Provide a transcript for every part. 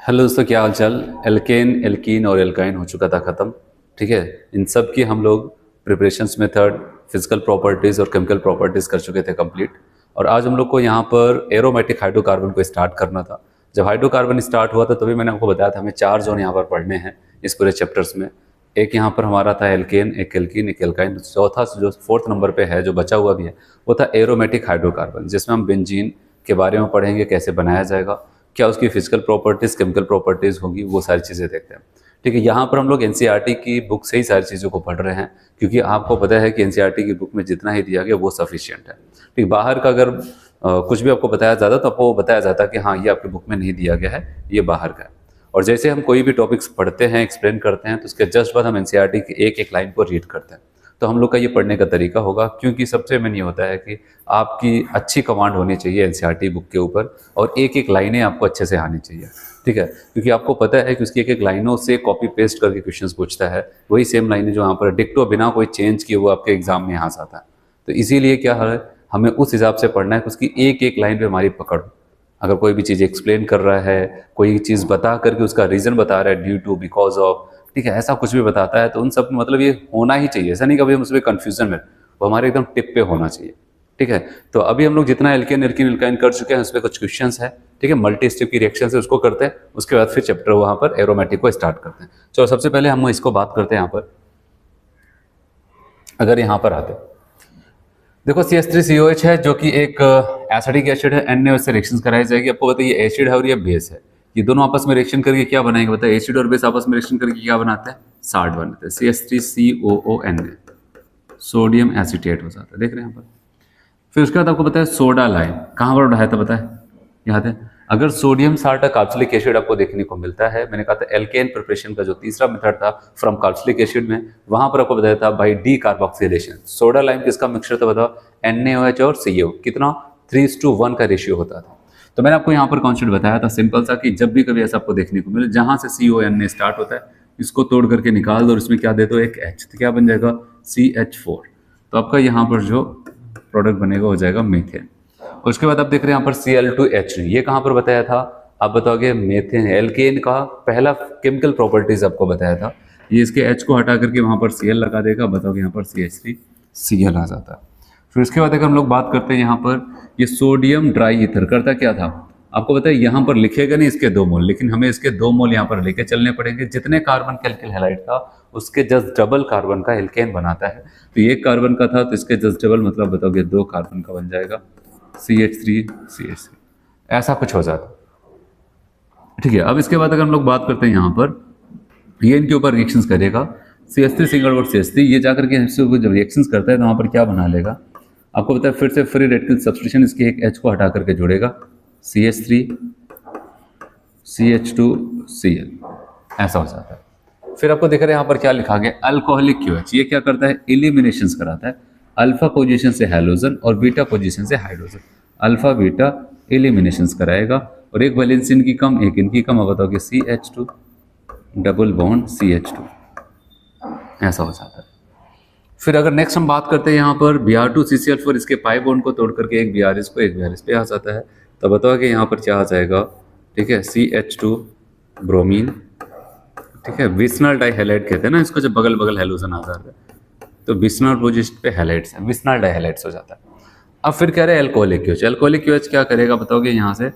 Hello दोस्तों, क्या हाल चाल। एल्केन, एल्कीन और एल्काइन हो चुका था ख़त्म। ठीक है। इन सब की हम लोग प्रिपरेशंस मेथड, फिजिकल प्रॉपर्टीज़ और केमिकल प्रॉपर्टीज़ कर चुके थे कंप्लीट। और आज हम लोग को यहाँ पर एरोमेटिक हाइड्रोकार्बन को स्टार्ट करना था। जब हाइड्रोकार्बन स्टार्ट हुआ था तभी मैंने आपको बताया था हमें 4 जोन यहाँ पर पढ़ने हैं इस पूरे चैप्टर्स में। एक यहाँ पर हमारा था एल्केन, एक एल्कीन, एक एल्काइन। चौथा जो 4th नंबर पे है, जो बचा हुआ भी है, वो था एरोमेटिक हाइड्रोकार्बन, जिसमें हम बेंजीन के बारे में पढ़ेंगे, कैसे बनाया जाएगा, क्या उसकी फिजिकल प्रॉपर्टीज़, केमिकल प्रॉपर्टीज़ होगी, वो सारी चीज़ें देखते हैं। ठीक है। यहाँ पर हम लोग एनसीईआरटी की बुक से ही सारी चीज़ों को पढ़ रहे हैं, क्योंकि आपको पता है कि एनसीईआरटी की बुक में जितना ही दिया गया वो सफिशिएंट है। ठीक, बाहर का अगर कुछ भी आपको बताया जाता तो आपको बताया जाता कि हाँ, ये आपकी बुक में नहीं दिया गया है, ये बाहर का है। और जैसे हम कोई भी टॉपिक्स पढ़ते हैं, एक्सप्लेन करते हैं, तो उसके जस्ट बाद हम एनसीईआरटी की एक एक लाइन को रीड करते हैं। तो हम लोग का ये पढ़ने का तरीका होगा, क्योंकि सबसे मेन ये होता है कि आपकी अच्छी कमांड होनी चाहिए एनसीईआरटी बुक के ऊपर, और एक एक लाइनें आपको अच्छे से आनी चाहिए। ठीक है। क्योंकि आपको पता है कि उसकी एक एक लाइनों से कॉपी पेस्ट करके क्वेश्चंस पूछता है, वही सेम लाइनें जो यहाँ पर डिक्टो बिना कोई चेंज किए वो आपके एग्जाम में यहाँ से आता है। तो इसीलिए क्या है, हमें उस हिसाब से पढ़ना है कि उसकी एक एक लाइन पे हमारी पकड़ हो। अगर कोई भी चीज़ एक्सप्लेन कर रहा है, कोई चीज़ बता करके उसका रीज़न बता रहा है, ड्यू टू, बिकॉज ऑफ, ठीक है, ऐसा कुछ भी बताता है, तो उन सब मतलब ये होना ही चाहिए। ऐसा नहीं कभी हम उसमें कन्फ्यूजन में, वो हमारे एकदम टिप पे होना चाहिए। ठीक है। तो अभी हम लोग जितना एल्केन, एल्कीन, एल्काइन कर चुके हैं, उसमें कुछ क्वेश्चंस है। ठीक है। मल्टी स्टेप की रिएक्शन है, उसको करते हैं। उसके बाद फिर चैप्टर वहाँ पर एरोमेटिक को स्टार्ट करते हैं। चलो, सबसे पहले हम इसको बात करते हैं यहाँ पर। अगर यहाँ पर आते, देखो CH3COH है, जो कि एक एसिडिक एसिड है। Na से रिएक्शन कराई जाएगी। आपको बताइए ये एसिड है और ये बेस है। ये दोनों आपस में रिएक्शन करके क्या बनाएंगे बताइए? एसिड और बेस आपस में रिएक्शन करके क्या बनाते हैं? साल्ट बनाते हैं। CH3COONA, सोडियम एसीटेट हो जाता है। देख रहे हैं यहाँ पर। फिर उसके बाद आपको पता है सोडा लाइम कहाँ पर उठाया था, पता है? याद है? अगर सोडियम साल्ट कार्बोक्सिलिक एसिड आपको देखने को मिलता है, मैंने कहा था एल्केन प्रिपरेशन का जो तीसरा मेथड था फ्रॉम कार्बोक्सिलिक एसिड में, वहां पर आपको बताया था by D carboxylation. Soda lime किसका मिक्सचर था बताओ? NaOH और CO। कितना? 3:1 का रेशियो होता था। तो मैंने आपको यहाँ पर कॉन्सेप्ट बताया था सिंपल सा, कि जब भी कभी ऐसा आपको देखने को मिले जहां से CONA स्टार्ट होता है, इसको तोड़ करके निकाल दो और इसमें क्या दे दो? एक H। तो क्या बन जाएगा? CH4। तो आपका यहाँ पर जो प्रोडक्ट बनेगा हो जाएगा मीथेन। उसके बाद आप देख रहे हैं यहाँ पर Cl2H। ये कहाँ पर बताया था? आप बताओगे मेथेन, एल्केन का पहला केमिकल प्रॉपर्टीज आपको बताया था। ये इसके H को हटा करके वहाँ पर Cl लगा देगा, बताओगे यहाँ पर CH3Cl आ जाता है। फिर उसके बाद अगर हम लोग बात करते हैं यहाँ पर, ये सोडियम ड्राई ईथर करता क्या था? आपको पता है यहाँ पर लिखेगा नहीं इसके 2 मोल, लेकिन हमें इसके 2 मोल यहाँ पर लेके चलने पड़ेंगे। जितने कार्बन का एल्किल हैलाइड था उसके जस्ट डबल कार्बन का एल्केन बनाता है। तो ये कार्बन का था तो इसके जस्ट डबल मतलब बताओगे 2 कार्बन का बन जाएगा CH3CH3। ऐसा कुछ हो जाता। ठीक है। अब इसके बाद अगर हम लोग बात करते हैं यहाँ पर, ये इनके ऊपर रिएक्शंस करेगा। CH3 सिंगल बॉन्ड CH3, ये जाकर के हमसे जब रिएक्शंस करता है तो वहाँ पर क्या बना लेगा? आपको पता है, फिर से फ्री रेडिकल सब्स्टिट्यूशन, इसके एक H को हटा करके जोड़ेगा, CH3 CH2Cl, ऐसा हो जाता है। फिर आपको दिख रहा है यहाँ पर क्या लिखा गया? Alcoholic QH। ये क्या करता है? एलिमिनेशंस कराता है। अल्फा पोजीशन से हैलोजन और बीटा पोजीशन से हाइड्रोजन, अल्फा बीटा एलिमिनेशंस कराएगा। और एक वैलेंसी इनकी कम, एक इनकी कम। अब बताओगे CH2 डबल बॉन्ड CH2, ऐसा हो जाता है। फिर अगर नेक्स्ट हम बात करते हैं यहाँ पर Br2CCl4, इसके पाई बॉन्ड को तोड़ करके एक Br को एक Br पे आ जाता है। तो बताओ कि यहाँ पर क्या आ जाएगा? ठीक है, CH2 ब्रोमीन। ठीक है, विस्नल डाइहैलाइड कहते हैं ना इसको, जब बगल बगल हैलोजन आ जाता है तो विस्नल पोजीशन पे हैलाइड्स है, विस्नल डाइहैलाइड्स हो जाता है। अब फिर कह रहे हैं एल्कोहलिक QH। एल्कोहलिक QH क्या करेगा बताओगे? यहाँ से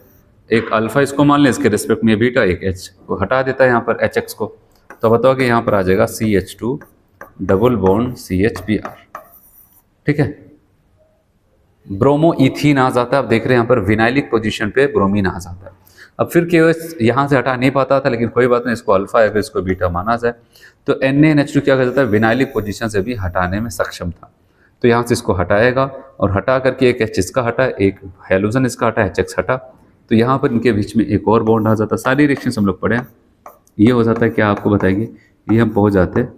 एक अल्फा इसको मान लें, इसके रिस्पेक्ट में बीटा, एक H को हटा देता है यहाँ पर HX को। तो बताओगे यहाँ पर आ जाएगा CH2 डबल बॉन्ड CHBr। ठीक है, ब्रोमो इथीन आ जाता है। आप देख रहे हैं यहाँ पर विनाइलिक पोजीशन पे ब्रोमीन आ जाता है। अब फिर KOH यहाँ से हटा नहीं पाता था, लेकिन कोई बात नहीं, इसको अल्फा या फिर इसको बीटा माना जाए। तो NaNH2 क्या कर जाता है? विनाइलिक पोजीशन से भी हटाने में सक्षम था। तो यहाँ से इसको हटाएगा और हटा करके एक H इसका हटा, एक हैलोजन इसका हटा, HX हटा। तो यहाँ पर इनके बीच में एक और बॉन्ड आ जाता है। सारी रिएक्शंस हम लोग पढ़े हैं। ये हो जाता है क्या, आपको बताएंगे, ये हम पहुँच जाते हैं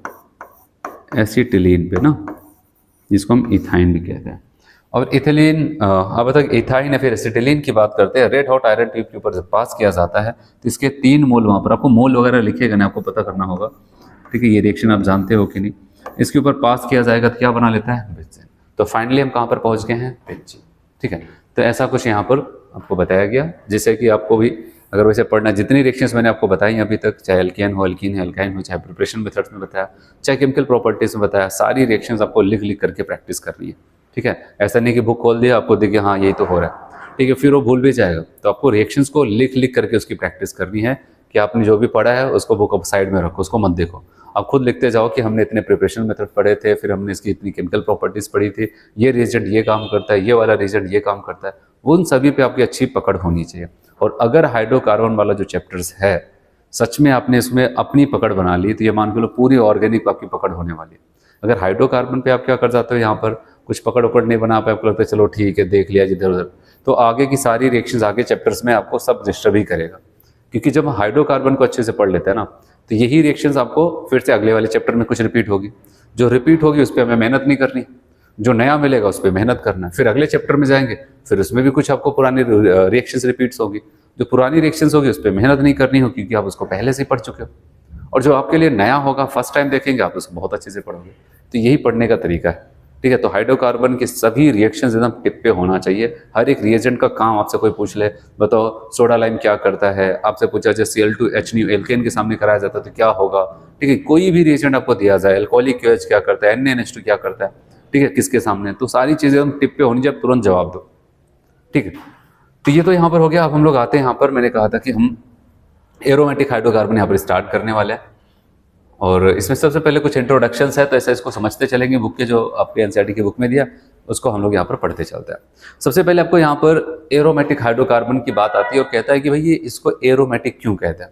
एसिटिलीन पे ना, जिसको हम इथाइन भी कहते हैं। और इथिलीन, अब तक इथाइन या फिर एसिटिलीन की बात करते हैं। रेड हॉट आयरन ट्यूब के ऊपर जब पास किया जाता है तो इसके 3 मोल, वहाँ पर आपको मोल वगैरह लिखेगा ना, आपको पता करना होगा। ठीक है, ये रिएक्शन आप जानते हो कि नहीं। इसके ऊपर पास किया जाएगा तो क्या बना लेता है? बेंजीन। तो फाइनली हम कहाँ पर पहुँच गए हैं? बेंजीन। ठीक है, तो ऐसा कुछ यहाँ पर आपको बताया गया, जिससे कि आपको भी अगर वैसे पढ़ना, जितनी रिएक्शंस मैंने आपको बताई अभी तक, चाहे एल्केन हो, एल्कीन है, एल्काइन हो, चाहे प्रिपरेशन मेथड्स में बताया, चाहे केमिकल प्रॉपर्टीज में बताया, सारी रिएक्शंस आपको लिख लिख करके प्रैक्टिस करनी है। ठीक है, ऐसा नहीं कि बुक खोल दिया आपको देखिए हाँ यही तो हो रहा है, ठीक है, फिर वो भूल भी जाएगा। तो आपको रिएक्शंस को लिख लिख करके उसकी प्रैक्टिस करनी है कि आपने जो भी पढ़ा है उसको बुक साइड में रखो, उसको मत देखो, आप खुद लिखते जाओ कि हमने इतने प्रिपरेशन मेथड पढ़े थे, फिर हमने इसकी इतनी केमिकल प्रॉपर्टीज पढ़ी थी, ये रिएजेंट ये काम करता है, ये वाला रिएजेंट ये काम करता है, उन सभी पे आपकी अच्छी पकड़ होनी चाहिए। और अगर हाइड्रोकार्बन वाला जो चैप्टर्स है सच में आपने इसमें अपनी पकड़ बना ली तो ये मान के लो पूरी ऑर्गेनिक आपकी पकड़ होने वाली है। अगर हाइड्रोकार्बन पे आप क्या कर जाते हो, यहाँ पर कुछ पकड़ उकड़ नहीं बना पाए, आपको लगता है चलो ठीक है देख लिया जिधर उधर, तो आगे की सारी रिएक्शंस आगे चैप्टर्स में आपको सब डिस्टर्ब ही करेगा। क्योंकि जब हाइड्रोकार्बन को अच्छे से पढ़ लेते हैं ना तो यही रिएक्शंस आपको फिर से अगले वाले चैप्टर में कुछ रिपीट होगी, जो रिपीट होगी उस पर हमें मेहनत नहीं करनी, जो नया मिलेगा उस पर मेहनत करना है। फिर अगले चैप्टर में जाएंगे फिर उसमें भी कुछ आपको पुरानी रिएक्शंस रिपीट्स होगी, जो पुरानी रिएक्शंस होगी उस पर मेहनत नहीं करनी हो क्योंकि आप उसको पहले से ही पढ़ चुके हो, और जो आपके लिए नया होगा फर्स्ट टाइम देखेंगे आप उसको बहुत अच्छे से पढ़ोगे। तो यही पढ़ने का तरीका है। ठीक है, तो हाइड्रोकार्बन के सभी रिएक्शंस एकदम टिप पे होना चाहिए। हर एक रिएजेंट का काम आपसे कोई पूछ ले, बताओ सोडा लाइम क्या करता है, आपसे पूछा जाए Cl2H एल्केन के सामने कराया जाता है तो क्या होगा। ठीक है, कोई भी रिएजेंट आपको दिया जाए, अल्कोहलिक QH क्या करता है, NaNH2 क्या करता है, ठीक है, किसके सामने, तो सारी चीजें एकदम टिप पे होनी चाहिए, तुरंत जवाब दो। ठीक है, तो ये तो यहाँ पर हो गया। अब हम लोग आते हैं यहाँ पर, मैंने कहा था कि हम एरोमेटिक हाइड्रोकार्बन यहाँ पर स्टार्ट करने वाले हैं, और इसमें सबसे पहले कुछ इंट्रोडक्शंस है तो ऐसा इसको समझते चलेंगे। बुक के जो आपके एनसीईआरटी की बुक में दिया उसको हम लोग यहाँ पर पढ़ते चलते हैं। सबसे पहले आपको यहाँ पर एरोमेटिक हाइड्रोकार्बन की बात आती है और कहता है कि भाई ये इसको एरोमेटिक क्यों कहते हैं।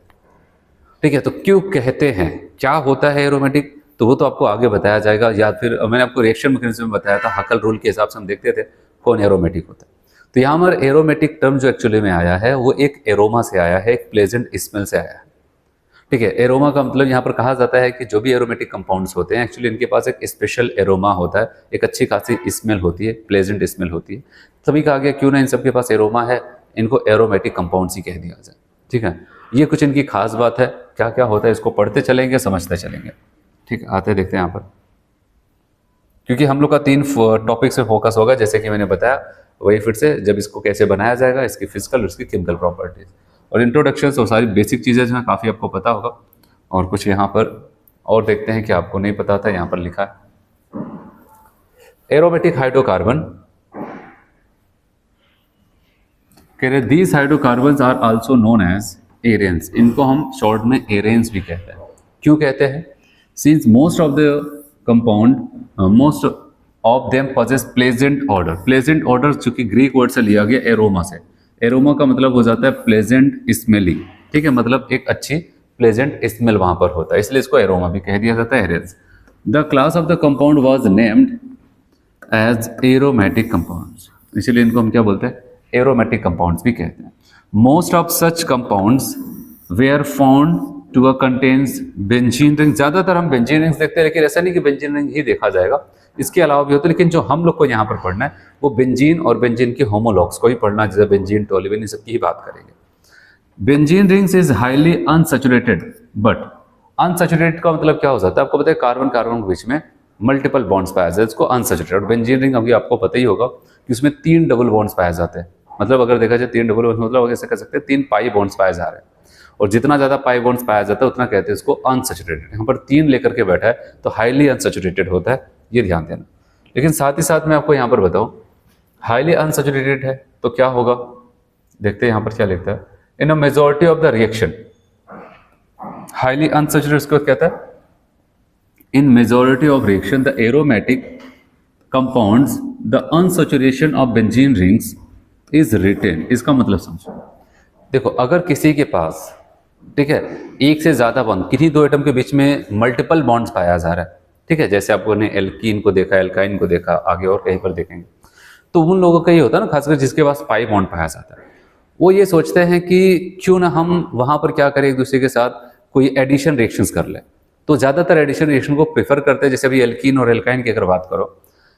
ठीक है, तो क्यों कहते हैं, क्या होता है एरोमेटिक, तो वो तो आपको आगे बताया जाएगा, या फिर मैंने आपको रिएक्शन मैकेनिज्म में बताया था, हकल रूल के हिसाब से हम देखते थे कौन एरोमेटिक होता है। तो यहाँ पर एरोमेटिक टर्म जो एक्चुअली में आया है वो एक एरोमा से आया है, एक प्लेजेंट स्मेल से आया है। ठीक है, एरोमा का मतलब यहाँ पर कहा जाता है कि जो भी एरोमेटिक कंपाउंड्स होते हैं एक्चुअली इनके पास एक स्पेशल एरोमा होता है, एक अच्छी खासी स्मेल होती है, प्लेजेंट स्मेल होती है। तभी कहा गया क्यों ना इन सबके पास एरोमा है, इनको एरोमेटिक कंपाउंड्स ही कह दिया जाए। ठीक है, ये कुछ इनकी खास बात है। क्या क्या होता है इसको पढ़ते चलेंगे, समझते चलेंगे। ठीक है, आते देखते हैं यहाँ पर, क्योंकि हम लोग का 3 टॉपिक्स पे फोकस होगा जैसे कि मैंने बताया, वही फिर से जब इसको कैसे बनाया जाएगा, इसकी फिजिकल और इसकी केमिकल प्रॉपर्टीज और इंट्रोडक्शन और सारी बेसिक चीज़ें जो हैं काफ़ी आपको पता होगा। और कुछ यहाँ पर और देखते हैं कि आपको नहीं पता था, यहाँ पर लिखा है एरोमेटिक हाइड्रोकार्बन, कह रहे these hydrocarbons are also known as arenes, इनको हम शॉर्ट में एरेन्स भी कहते हैं। क्यों कहते हैं, since most of the compound most of them possess pleasant order. Pleasant order चूंकि ग्रीक वर्ड से लिया गया एरोमा से, एरोमा का मतलब हो जाता है प्लेजेंट स्मेलिंग। ठीक है, मतलब एक अच्छी प्लेजेंट स्मेल वहां पर होता है, इसलिए इसको एरोमा भी कह दिया जाता है, arenes. The class of the compound was named as aromatic compounds, इसलिए इनको हम क्या बोलते हैं, एरोमेटिक कंपाउंड्स भी कहते हैं। Most of such compounds were found to a contains benzene ring, ज्यादातर हम बेंजीन रिंग्स देखते हैं, लेकिन ऐसा नहीं कि बेंजीन रिंग ही देखा जाएगा, इसके अलावा भी होता है, लेकिन जो हम लोग को यहाँ पर पढ़ना है वो बेंजीन और बेंजीन के होमोलॉग्स को ही पढ़ना है, जैसे बेंजीन, टोल्यूएन, इन सबकी ही बात करेंगे। Benzene rings is highly unsaturated, but unsaturated का मतलब क्या हो जाता है, आपको पता है कार्बन कार्बन के बीच में मल्टीपल बॉन्ड्स पाया जाए, इसको अनसैचुरेटेड। बेंजीन रिंग अभी आपको पता ही होगा कि उसमें 3 डबल बॉन्ड्स पाए जाते हैं, मतलब अगर देखा जाए 3 डबल बॉन्ड्स मतलब ऐसे कह सकते हैं 3 पाई बॉन्ड्स पाए जा रहे हैं, और जितना ज्यादा पाई बॉन्ड्स पाया जाता है उतना कहते हैं इसको अनसैचुरेटेड। यहाँ पर 3 लेकर के बैठा है तो हाईली अनसैचुरेटेड होता है, ये ध्यान देना। लेकिन साथ ही साथ मैं आपको यहाँ पर बताऊं हाईली अनसैचुरेटेड है तो क्या होगा, देखते हैं यहाँ पर क्या लिखता है, in a majority of the reaction. Highly unsaturated इसको कहता है in majority of reaction the aromatic compounds the unsaturation of benzene rings is retain. इसका मतलब समझो, देखो अगर किसी के पास, ठीक है, एक से ज्यादा बॉन्ड, किन्हीं 2 एटम के बीच में मल्टीपल बॉन्ड्स पाया जा रहा है, ठीक है, जैसे आपने एल्कीन को देखा, एल्काइन को देखा, आगे और कहीं पर देखेंगे, तो उन लोगों का ये होता है ना, खासकर जिसके पास पाई बॉन्ड पाया जाता है, वो ये सोचते हैं कि क्यों ना हम वहां पर क्या करें, एक दूसरे के साथ कोई एडिशन रिएक्शंस कर ले। तो ज्यादातर एडिशन रिएक्शन को प्रेफर करते हैं, जैसे अभी एल्कीन और एल्काइन की अगर बात करो,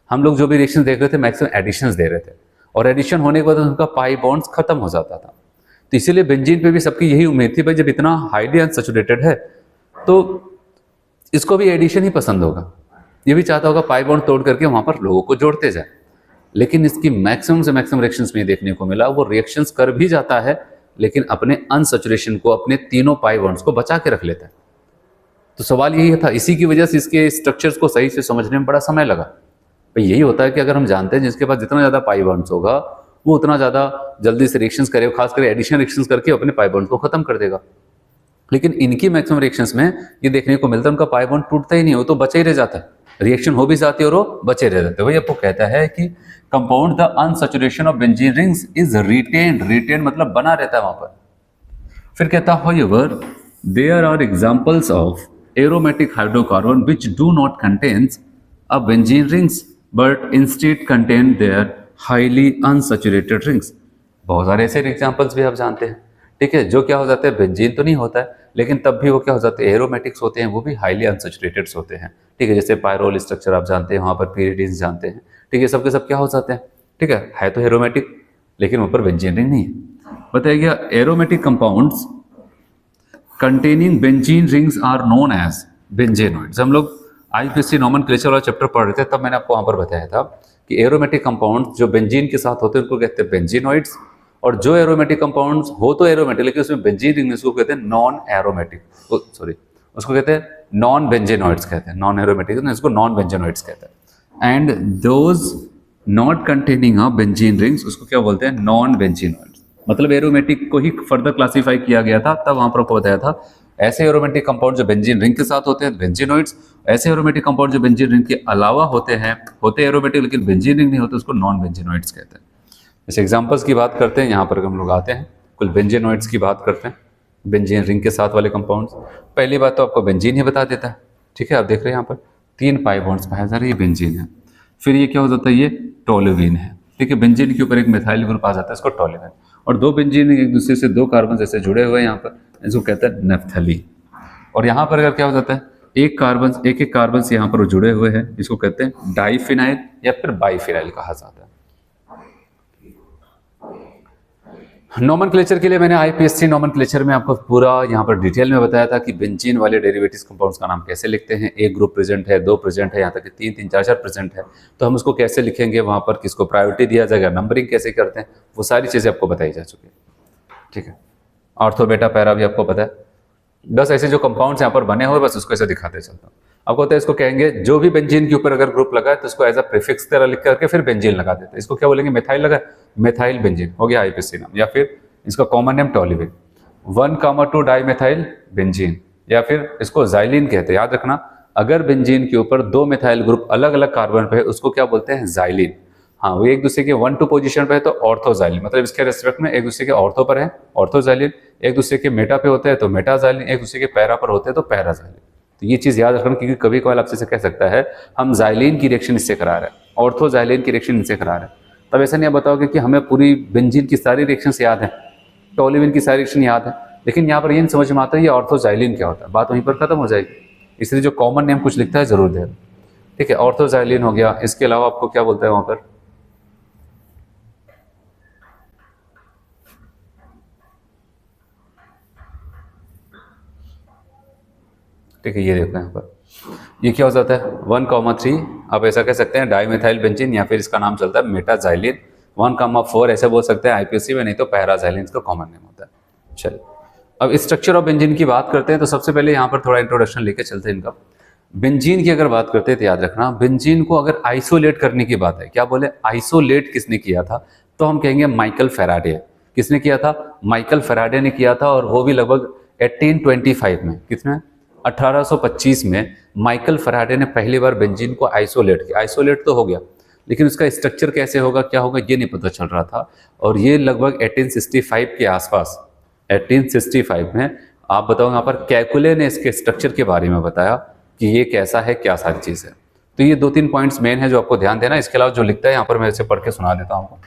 हम लोग जो भी रिएक्शन देख रहे थे मैक्सिमम एडिशंस दे रहे थे, और एडिशन होने के बाद उनका पाई बॉन्ड्स खत्म हो जाता था। तो इसीलिए बेंजीन पे भी सबकी यही उम्मीद थी, भाई जब इतना हाईली अनसैचुरेटेड है तो इसको भी एडिशन ही पसंद होगा, ये भी चाहता होगा पाई बॉन्ड तोड़ करके वहां पर लोगों को जोड़ते जाए। लेकिन इसकी मैक्सिमम से मैक्सिमम रिएक्शंस में देखने को मिला, वो रिएक्शंस कर भी जाता है लेकिन अपने अनसैचुरेशन को, अपने तीनों पाई बॉन्ड्स को बचा के रख लेता है। तो सवाल यही था, इसी की वजह से इसके स्ट्रक्चर्स को सही से समझने में बड़ा समय लगा। भाई यही होता है कि अगर हम जानते हैं जिसके पास जितना ज़्यादा पाई बॉन्ड्स होगा वो उतना ज़्यादा जल्दी से रिएक्शंस करेगा, खासकर एडिशन रिएक्शंस करके अपने पाई बॉन्ड्स को खत्म कर देगा। लेकिन इनकी मैक्सिमम रिएक्शंस में ये देखने को मिलता है उनका पाई बॉन्ड टूटता ही नहीं, वो तो बचा ही रह जाता है, रिएक्शन हो भी जाती है और वो बचे रह जाते हैं। वही आपको कहता है कि compound the unsaturation of benzene rings is retained, retain मतलब बना रहता है वहां पर। फिर कहता है however there are examples of aromatic hydrocarbon which do not contains a benzene rings but instead contain their highly unsaturated rings। बहुत सारे ऐसे एग्जाम्पल्स भी आप जानते हैं, ठीक है, जो क्या हो जाते हैं, बेंजीन तो नहीं होता है लेकिन तब भी वो क्या हो जाते हैं, एरोमेटिक्स होते हैं, वो भी हाईली अनसैचुरेटेड होते हैं, ठीक है। जैसे पायरोल स्ट्रक्चर आप जानते हैं, वहाँ पर pyridines जानते हैं, ठीक है, सबके सब क्या हो जाते हैं, ठीक है तो एरोमेटिक लेकिन वहाँ पर बेंजीन रिंग नहीं है। बताया गया aromatic compounds containing benzene rings are known as benzenoids. हम लोग आईपीसी नोमेनक्लेचर वाला चैप्टर पढ़ रहे थे, तब मैंने आपको वहाँ पर बताया था कि एरोमेटिक कंपाउंड्स जो बेंजीन के साथ होते हैं उनको कहते हैं बेंजीनोइड्स, और जो एरोमेटिक कंपाउंड्स हो तो एरोमेटिक लेकिन उसमें बेंजीन रिंग उसको कहते हैं नॉन एरोमेटिक, सॉरी उसको कहते हैं नॉन बेंजेनोइड्स कहते हैं, नॉन एरोमेटिक इसको नॉन बेंजेनोइड्स कहते हैं। And those not containing a benzene rings उसको क्या बोलते हैं, नॉन बेंजीनोइड्स। मतलब एरोमेटिक को ही फर्दर क्लासीफाई किया गया था, तब वहां पर आपको बताया था ऐसे एरोमेटिक कंपाउंड जो बेंजीन रिंग के साथ होते हैं बेंजीनोइड्स, ऐसे एरोमेटिक कंपाउंड जो बेंजीन रिंग के अलावा होते हैं होते एरोमेटिक लेकिन बेंजीन रिंग नहीं होते उसको नॉन बेंजीनोइड्स कहते हैं। जैसे एग्जांपल्स की बात करते हैं, यहाँ पर हम लोग आते हैं कुल बेंजीनोइड्स की बात करते हैं, बेंजीन रिंग के साथ वाले कंपाउंड्स। पहली बात तो आपको बेंजीन ही बता देता है, ठीक है, आप देख रहे हैं यहाँ पर 3 पाई बॉन्ड्स पाए जा रहे हैं, ये बेंजीन है। फिर ये क्या हो जाता है, ये टोल्यूइन है, ठीक है, बेंजीन के ऊपर एक मिथाइल ग्रुप आ जाता है इसको टोल्यूइन, और 2 बेंजीन एक दूसरे से 2 कार्बन जैसे जुड़े हुए हैं यहाँ पर, इसको कहते हैं नेफ्थलीन। और यहाँ पर अगर क्या हो जाता है, एक कार्बन से यहाँ पर जुड़े हुए हैं, इसको कहते हैं डाइफिनाइल या फिर बाइफिनाइल कहा जाता है। नोमेनक्लेचर के लिए मैंने आईपीएससी नोमेनक्लेचर में आपको पूरा यहाँ पर डिटेल में बताया था कि बेंजीन वाले डेरिवेटिव्स कंपाउंड्स का नाम कैसे लिखते हैं, एक ग्रुप प्रेजेंट है, 2 प्रेजेंट है, यहाँ तक कि 3 4 प्रेजेंट है, तो हम उसको कैसे लिखेंगे, वहाँ पर किसको प्रायोरिटी दिया जाएगा, नंबरिंग कैसे करते हैं, वो सारी चीज़ें आपको बताई जा चुकी है, ठीक है। ऑर्थो बेटा पैरा भी आपको पता है, बस ऐसे जो कंपाउंड्स यहाँ पर बने हुए बस उसको ऐसे दिखाते चलता हूँ। आपको होता है इसको कहेंगे जो भी बेंजीन के ऊपर अगर ग्रुप लगा है तो इसको एज अ प्रीफिक्स तरह लिख करके फिर बेंजीन लगा देते हैं, इसको क्या बोलेंगे, मिथाइल लगा, मिथाइल बेंजीन हो गया आईपीसी नाम, या फिर इसका common name toluene, 1,2 dimethyl benzene, या फिर इसको जाइलिन कहते हैं। याद रखना अगर बेंजीन के ऊपर 2 मिथाइल ग्रुप अलग अलग कार्बन पे है उसको क्या बोलते हैं, जाइलिन। हाँ, वो एक दूसरे के 1 2 पोजीशन पे है तो ऑर्थोजाइलिन, मतलब इसके रेस्पेक्ट में एक दूसरे के ऑर्थो पर है ऑर्थोजाइलिन, एक दूसरे के मेटा पे होते हैं तो मेटाजाइलिन, एक दूसरे के पैरा पर होते हैं तो पैराजाइलिन। तो ये चीज याद रखना क्योंकि कभी कभार आपसे कह सकता है हम जाइलिन की रिएक्शन इससे करा रहे हैं, ऑर्थोजाइलिन की रिएक्शन इनसे करा रहे हैं, तब ऐसा नहीं बताओगे कि हमें पूरी बेंजीन की सारी रिएक्शंस याद है, टोल्यूइन की सारी रिएक्शन याद है, लेकिन यहाँ पर ये नहीं समझ में आता है ये ऑर्थोजाइलिन क्या होता है, बात वहीं पर खत्म हो जाएगी। इसलिए जो कॉमन नेम कुछ लिखता है जरूर दे, ठीक है, ऑर्थोजाइलिन हो गया। इसके अलावा आपको क्या बोलता है वहां पर, ठीक है, ये देखो यहाँ पर ये क्या हो जाता है 1,3, आप ऐसा कह सकते हैं डाइमेथाइल बेंजीन, या फिर इसका नाम चलता है मेटाजाइलिन, 1,4 ऐसे बोल सकते हैं आईपीसी में, नहीं तो पैराजाइलिन इसका कॉमन नेम होता है। चलिए अब स्ट्रक्चर ऑफ बेंजीन की बात करते हैं तो सबसे पहले यहाँ पर थोड़ा इंट्रोडक्शन लेके चलते हैं इनका। बेंजीन की अगर बात करते हैं तो याद रखना बेंजीन को अगर आइसोलेट करने की बात है, क्या बोले आइसोलेट किसने किया था, तो हम कहेंगे माइकल फैराडे। किसने किया था, माइकल फैराडे ने किया था, और वो भी लगभग 1825 में, किसमें 1825 में माइकल फैराडे ने पहली बार बेंजीन को आइसोलेट किया। आइसोलेट तो हो गया लेकिन उसका स्ट्रक्चर कैसे होगा क्या होगा ये नहीं पता चल रहा था, और ये लगभग 1865 के आसपास 1865 में आप बताओ यहाँ पर कैकुले ने इसके स्ट्रक्चर के बारे में बताया कि ये कैसा है क्या सारी चीज़ है। तो ये 2-3 पॉइंट्स मेन है जो आपको ध्यान देना। इसके अलावा जो लिखता है यहाँ पर मैं इसे पढ़ के सुना देता हूँ।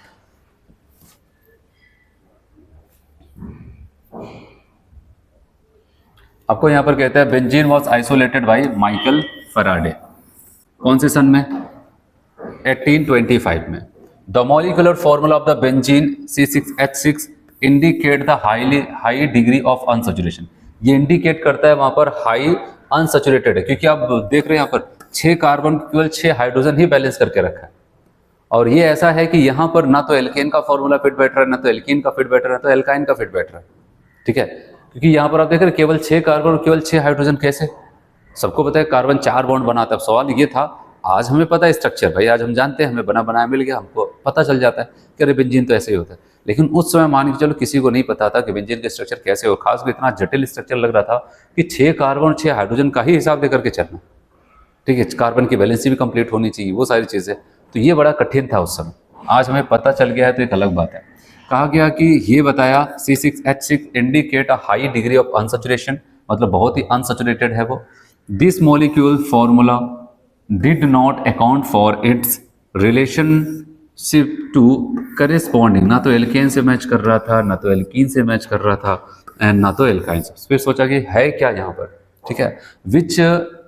आपको यहाँ पर कहता है benzene was isolated by Michael Faraday, कौन से सन में, 1825 में। The molecular formula of the benzene C6H6 indicate the high degree of unsaturation. ये इंडिकेट करता है वहां पर हाई अनसैचुरेटेड है, क्योंकि आप देख रहे हैं यहाँ पर 6 कार्बन केवल 6 हाइड्रोजन ही बैलेंस करके रखा है, और ये ऐसा है कि यहाँ पर ना तो एल्केन का फॉर्मूला फिट बैठ रहा है, ना तो एल्कीन का फिट बैठ रहा है, ना तो एल्काइन का फिट बैठ रहा है, ठीक है। क्योंकि यहाँ पर आप देख रहे हैं केवल 6 कार्बन और केवल 6 हाइड्रोजन। कैसे? सबको पता है कार्बन 4 बॉन्ड बनाता है। अब सवाल ये था, आज हमें पता है स्ट्रक्चर, भाई आज हम जानते हैं, हमें बना बनाया मिल गया, हमको पता चल जाता है कि अरे बेंजीन तो ऐसे ही होता है। लेकिन उस समय मान के चलो किसी को नहीं पता था कि बेंजीन का स्ट्रक्चर कैसे हो, खासकर इतना जटिल स्ट्रक्चर लग रहा था कि 6 कार्बन और 6 हाइड्रोजन का ही हिसाब लेकर के चलना, ठीक है। कार्बन की वैलेंसी भी कंप्लीट होनी चाहिए, वो सारी चीज़ें, तो ये बड़ा कठिन था उस समय। आज हमें पता चल गया है तो एक अलग बात है। कहा गया कि ये बताया C6H6 indicate a high degree of unsaturation, मतलब बहुत ही अनसैचुरेटेड है वो। This molecule formula did not account for its relationship to corresponding, ना तो एल्केन से मैच कर रहा था, ना तो एल्कीन से मैच कर रहा था, एंड ना तो एल्काइन से। फिर सोचा कि है क्या यहाँ पर, ठीक है, which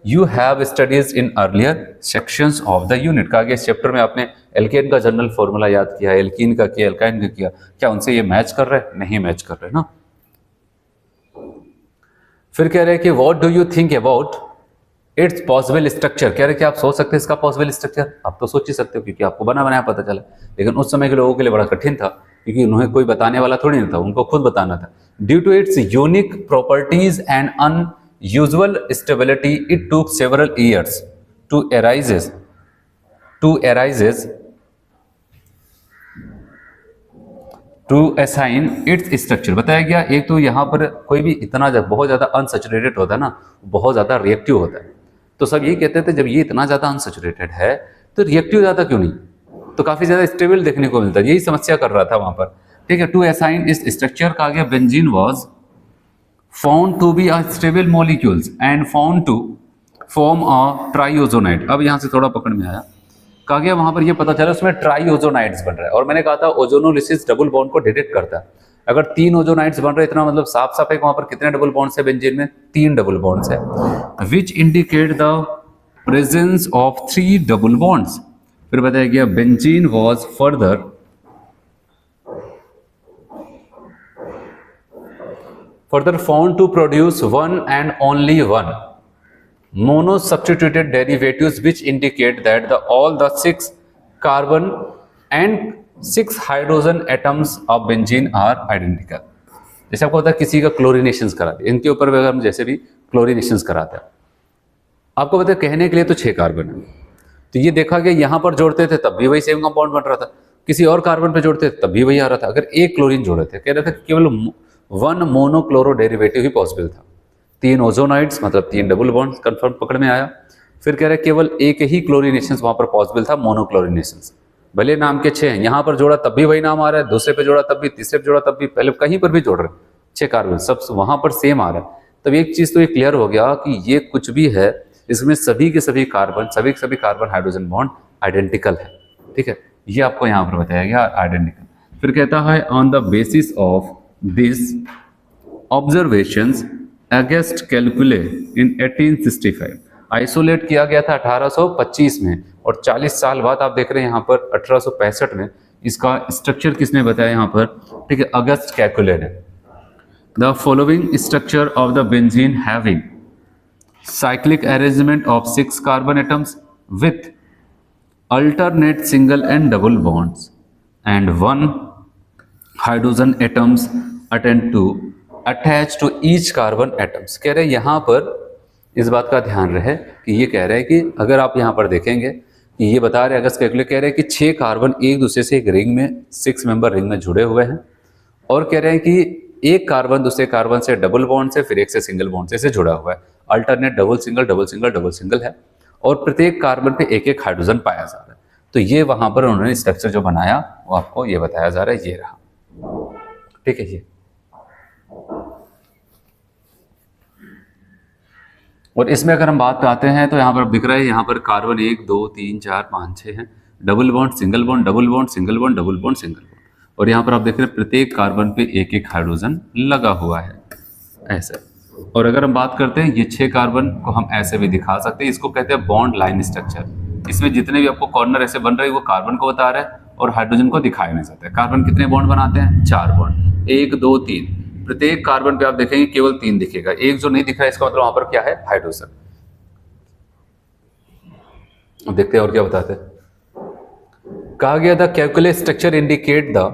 you have studies in earlier sections of the unit. कहा गया इस चैप्टर में आपने एल्केन का जनरल फॉर्मूला याद किया, एल्कीन का किया, एल्काइन का किया, क्या उनसे ये मैच कर रहे हैं? नहीं मैच कर रहे ना। फिर कह रहे हैं कि what do you think about it's possible structure. कह रहे हैं कि आप सोच सकते हैं इसका पॉसिबल स्ट्रक्चर, आप तो सोच ही सकते हो क्योंकि आपको बना बनाया पता चला। लेकिन उस समय के लोगों के लिए बड़ा कठिन था क्योंकि उन्हें कोई बताने वाला थोड़ी नहीं था, उनको खुद बताना था। Due to its unique properties and unusual stability it took several years to assign its structure. बताया गया एक तो यहाँ पर कोई भी इतना बहुत ज़्यादा अनसैचुरेटेड होता है ना, बहुत ज़्यादा रिएक्टिव होता है। तो सब ये कहते थे जब ये इतना ज़्यादा अनसैचुरेटेड है तो रिएक्टिव ज़्यादा क्यों नहीं, तो काफ़ी ज़्यादा स्टेबल देखने को मिलता है। यही समस्या कर रहा था वहाँ पर, ठीक है। टू असाइन इस स्ट्रक्चर का गया benzene was found to be a stable molecules and found to form a triozonide. अब यहाँ से थोड़ा पकड़ में आया, कहा गया वहां पर ये पता चला उसमें ट्राइओजोनाइड्स बन रहा है। और मैंने कहा था ओजोनोलिसिस डबल बॉन्ड को डिटेक्ट करता है। अगर 3 ओजोनाइड्स बन रहे इतना मतलब साफ साफ है वहां पर कितने डबल बॉन्ड्स है बेंजीन में? 3 डबल बॉन्ड्स है, which indicate the presence of 3 double bonds. फिर बताया गया benzene was further found to produce one and only one mono-substituted derivatives which indicate that all the 6 carbon and 6 hydrogen atoms of benzene are identical। जैसे आपको पता है किसी का क्लोरीनेशंस करा दिया, इनके ऊपर अगर हम जैसे भी क्लोरीनेशंस कराते हैं, आपको पता है कहने के लिए तो 6 कार्बन है, तो ये देखा गया यहाँ पर जोड़ते थे तब भी वही सेम कंपाउंड बन रहा था, किसी और कार्बन पे जोड़ते थे तब भी वही आ रहा था। अगर एक क्लोरीन जोड़े थे, कह रहे थे केवल 1 मोनोक्लोरो डेरिवेटिव ही पॉसिबल था। 3 ओजोनाइड्स मतलब 3 डबल बॉन्ड्स कंफर्म पकड़ में आया। फिर कह रहे केवल एक ही क्लोरीनेशंस वहां पर पॉसिबल था, मोनोक्लोरीनेशंस। भले नाम के 6 हैं, यहां पर जोड़ा तब भी वही नाम आ रहा है, दूसरे पे जोड़ा तब भी, तीसरे पे जोड़ा तब भी, पहले कहीं पर भी जोड़ रहे 6 कार्बन सब वहां पर सेम आ रहा है। तब एक चीज तो ये क्लियर हो गया कि ये कुछ भी है इसमें सभी के सभी कार्बन हाइड्रोजन बॉन्ड आइडेंटिकल है, ठीक है। ये आपको यहाँ पर बताया गया आइडेंटिकल। फिर कहता है on the basis of this observations against कैलकुले in 1865 isolate किया गया था 1825 में, और 40 साल बाद आप देख रहे हैं यहाँ पर 1865 में इसका स्ट्रक्चर किसने बताया यहाँ पर, ठीक है, अगस्ट कैलकुले ने। The following structure of the benzene having cyclic arrangement of 6 carbon atoms with alternate single and double bonds and 1 hydrogen atoms attached to each carbon atoms। कह रहे हैं यहाँ पर इस बात का ध्यान रहे कि ये कह रहे हैं कि अगर आप यहाँ पर देखेंगे कि ये बता रहे हैं अगस्त कैलकुले कह रहे हैं कि 6 कार्बन एक दूसरे से एक रिंग में 6 मेंबर रिंग में जुड़े हुए हैं, और कह रहे हैं कि एक कार्बन दूसरे कार्बन से डबल बॉन्ड से फिर एक से सिंगल बॉन्ड से जुड़ा हुआ है, अल्टरनेट डबल सिंगल है, और प्रत्येक कार्बन पे एक एक हाइड्रोजन पाया जा रहा है। तो ये वहां पर उन्होंने स्ट्रक्चर जो बनाया वो आपको ये बताया जा रहा है, ये रहा, ठीक है। ये और इसमें अगर हम बात आते हैं तो यहाँ पर दिख रहा है यहाँ पर कार्बन 1 2 3 4 5 6 हैं, double bond single bond double bond single bond double bond single bond, और यहाँ पर आप देख रहे हैं प्रत्येक कार्बन पे एक एक हाइड्रोजन लगा हुआ है ऐसे। और अगर हम बात करते हैं ये 6 कार्बन को हम ऐसे भी दिखा सकते हैं, इसको कहते हैं बॉन्ड लाइन स्ट्रक्चर। इसमें जितने भी आपको कॉर्नर ऐसे बन रहे हैं वो कार्बन को बता रहा है और हाइड्रोजन को दिखाया नहीं जाता है। कार्बन कितने बॉन्ड बनाते हैं? 4 बॉन्ड, 1 2 3। प्रत्येक कार्बन पे आप देखेंगे केवल 3 दिखेगा, एक जो नहीं दिख रहा है इसका मतलब वहां पर क्या है? हाइड्रोजन। देखते हैं और क्या बताते हैं। कहा गया था calculate structure indicate the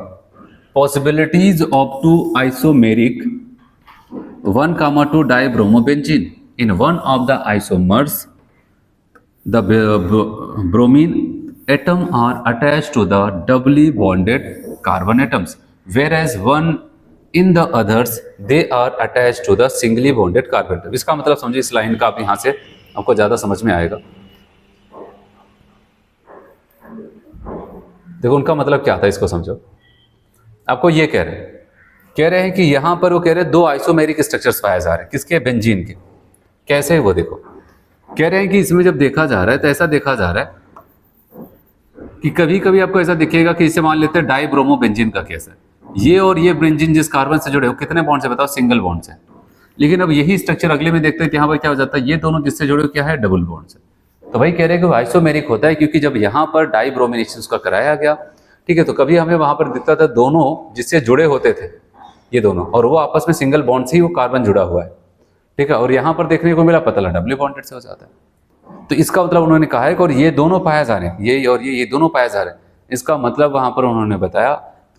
possibilities of two isomeric 1,2 dibromobenzene. In one of the isomers, the bromine atom are attached to the doubly bonded carbon atoms, whereas one in the others they are attached to the singly bonded carbon atom. इसका मतलब समझिए, इस line का आप यहाँ से आपको ज़्यादा समझ में आएगा। देखो उनका मतलब क्या था, इसको समझो। आपको ये कह रहे हैं कि यहाँ पर वो कह रहे हैं दो आइसोमेरिक स्ट्रक्चर्स पाए जा रहे हैं, किसके? बेंजीन के। कैसे? वो देखो, कह रहे हैं कि इसमें जब देखा जा रहा है तो ऐसा देखा जा रहा है कि कभी कभी आपको ऐसा दिखेगा कि इसे मान लेते हैं डाइब्रोमो बेंजीन का केस है, ये और ये बेंजीन जिस कार्बन से जुड़े हो कितने बॉन्ड से बताओ? सिंगल बॉन्ड से। लेकिन अब यही स्ट्रक्चर अगले में देखते हैं कि यहाँ पर क्या हो जाता है, ये दोनों जिससे जुड़े हो क्या है? डबल बॉन्ड से। तो भाई कह रहे हैं कि आइसोमेरिक होता है क्योंकि जब यहाँ पर डाइब्रोमिनेशन उसका कराया गया, ठीक है, तो कभी हमें वहां पर दिखता था दोनों जिससे जुड़े होते थे ये दोनों, और वो आपस में सिंगल बॉन्ड से ही वो कार्बन जुड़ा हुआ है, ठीक है, और यहाँ पर देखने को मिला पतला डबल बॉन्डेड से हो जाता है। तो इसका मतलब उन्होंने कहा है कि और ये दोनों पाए जा रहे हैं, ये और ये दोनों पाए जा रहे हैं। इसका मतलब वहां पर उन्होंने बताया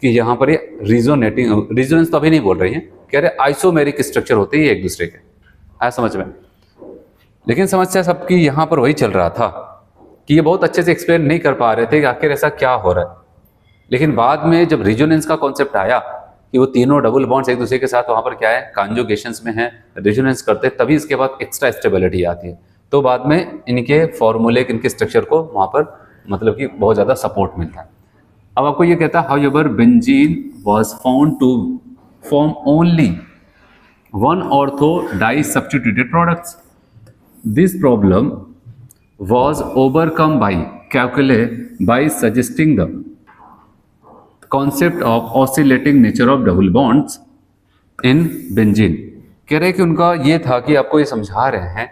कि यहाँ पर ये रिजोनेंस तो अभी नहीं बोल रही है, कह रहे आइसोमेरिक स्ट्रक्चर होते हैं एक दूसरे के। आया समझ में? लेकिन समस्या सबकी यहाँ पर वही चल रहा था कि ये बहुत अच्छे से एक्सप्लेन नहीं कर पा रहे थे कि आखिर ऐसा क्या हो रहा है। लेकिन बाद में जब रिजोनेंस का कॉन्सेप्ट आया कि वो तीनों डबल बॉन्ड्स एक दूसरे के साथ वहां पर क्या है, कॉन्जुगेशंस में है, रिजोनेंस करते हैं, तभी इसके बाद एक्स्ट्रा स्टेबिलिटी आती है। तो बाद में इनके फॉर्मूले, इनके स्ट्रक्चर को वहां पर मतलब कि बहुत ज्यादा सपोर्ट मिलता है। अब आपको ये कहता है however benzene was found to form only one ortho di substituted products. This problem was overcome by Kekule by suggesting the concept of oscillating nature of double bonds in benzene. कह रहे हैं कि उनका ये था कि आपको ये समझा रहे हैं,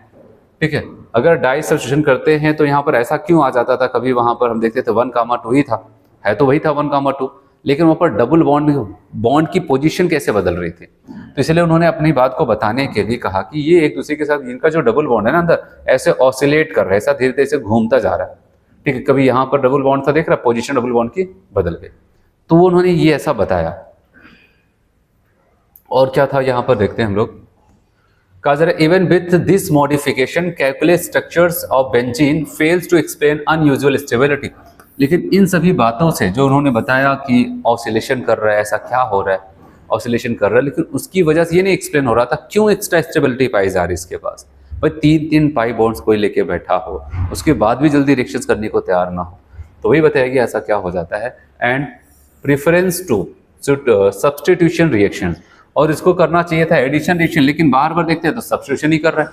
ठीक है, अगर डाई सब्स्टिट्यूशन करते हैं तो यहाँ पर ऐसा क्यों आ जाता था? कभी वहां पर हम देखते थे 1,2 ही था, है तो वही था 1,2, लेकिन वहां पर डबल बॉन्ड की पोजीशन कैसे बदल रही थी। तो इसलिए उन्होंने अपनी बात को बताने के लिए कहा कि ये एक दूसरे के साथ इनका जो डबल बॉन्ड है ना अंदर, ऐसे ऑसिलेट कर रहा है, ऐसा धीरे धीरे से घूमता जा रहा है, ठीक है। कभी यहाँ पर डबल बॉन्ड था, देख रहा, पोजीशन डबल बॉन्ड की बदल गई। तो वो उन्होंने ये ऐसा बताया। और क्या था यहाँ पर देखते हैं हम लोग। कहा जरा even with this modification calculate structures of benzene fails to explain unusual stability. लेकिन इन सभी बातों से जो उन्होंने बताया कि ऑसिलेशन कर रहा है, ऐसा क्या हो रहा है, ऑसिलेशन कर रहा है, लेकिन उसकी वजह से ये नहीं एक्सप्लेन हो रहा था क्यों एक्स्ट्रा स्टेबिलिटी पाई जा रही है इसके पास। भाई 3 पाई बॉन्ड्स कोई लेके बैठा हो, उसके बाद भी जल्दी रिएक्शंस करने को तैयार ना हो, तो वही बताया कि ऐसा क्या हो जाता है। And preference to substitution reaction, और इसको करना चाहिए था एडिशन रिएक्शन, लेकिन बार बार देखते हैं तो सब्स्टिट्यूशन ही कर रहा है।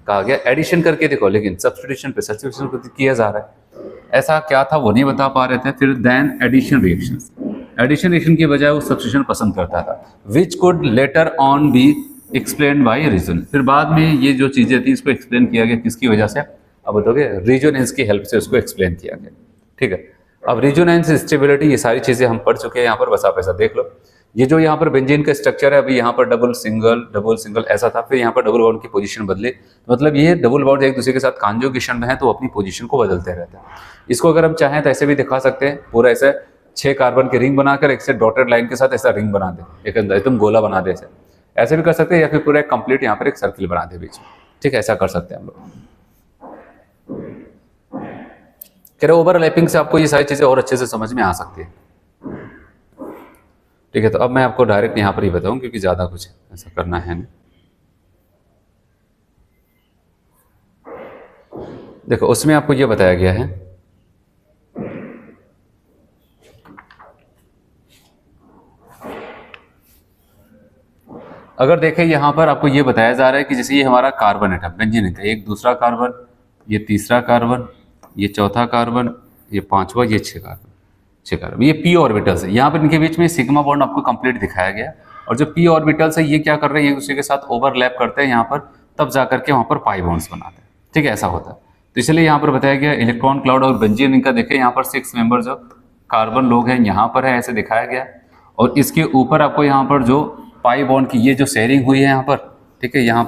कहा गया एडिशन करके देखो, लेकिन सब्स्टिट्यूशन पे सब्स्टिट्यूशन किया जा रहा है। ऐसा क्या था वो नहीं बता पा रहे थे। फिर देन एडिशन रिएक्शन की बजाय वो सब्स्टिट्यूशन पसंद करता था, which could later on be explain by reason. फिर बाद में ये जो चीजें थी इसको एक्सप्लेन किया गया किसकी वजह से? अब बताओगे, रिजोनेंस की हेल्प से उसको एक्सप्लेन किया गया, ठीक है। अब रिजोनेंस, स्टेबिलिटी, ये सारी चीजें हम पढ़ चुके हैं यहाँ पर, बस आप ऐसा देख लो। ये जो यहाँ पर बेंजीन का स्ट्रक्चर है, अभी यहाँ पर डबल सिंगल ऐसा था, फिर यहाँ पर डबल बॉन्ड की पोजीशन बदली, मतलब ये डबल बॉन्ड एक दूसरे के साथ कॉन्जुगेशन में है तो अपनी पोजीशन को बदलते रहते हैं। इसको अगर हम चाहें तो ऐसे भी दिखा सकते हैं, पूरा ऐसे 6 कार्बन के रिंग बनाकर एक से डॉटेड लाइन के साथ ऐसा रिंग बना दे, एक एकदम गोला बना दे, ऐसे भी कर सकते हैं, या फिर पूरा कंप्लीट यहाँ पर एक सर्किल बना दे बीच में, ठीक है, ऐसा कर सकते हैं हम लोग। कह रहे ओवरलैपिंग से आपको ये सारी चीजें और अच्छे से समझ में आ सकती है, ठीक है। तो अब मैं आपको डायरेक्ट यहाँ पर ही बताऊं क्योंकि ज्यादा कुछ ऐसा करना है नहीं। देखो उसमें आपको ये बताया गया है, अगर देखें यहाँ पर आपको ये बताया जा रहा है कि जैसे ये हमारा कार्बन एटम बेंजीन है, एक दूसरा कार्बन, ये तीसरा कार्बन, ये चौथा कार्बन, ये पांचवा, ये 6 कार्बन, ये पी ऑर्बिटल्स है। यहाँ पर इनके बीच में सिग्मा बॉन्ड आपको कंप्लीट दिखाया गया, और जो पी ऑर्बिटल्स है ये क्या कर रहे हैं, एक दूसरे के साथ ओवरलैप करते हैं यहाँ पर, तब जाकर के वहाँ पर पाई बॉन्ड्स बनाते हैं, ठीक है, ऐसा होता है। तो इसलिए यहाँ पर बताया गया इलेक्ट्रॉन क्लाउड और बेंजीन इनका देखें, यहाँ पर 6 मेंबर जो कार्बन लोग हैं यहाँ पर है, ऐसे दिखाया गया। और इसके ऊपर आपको यहाँ पर जो पाई बॉन्ड की ये जो शेयरिंग हुई है यहाँ पर, ठीक है, यहाँ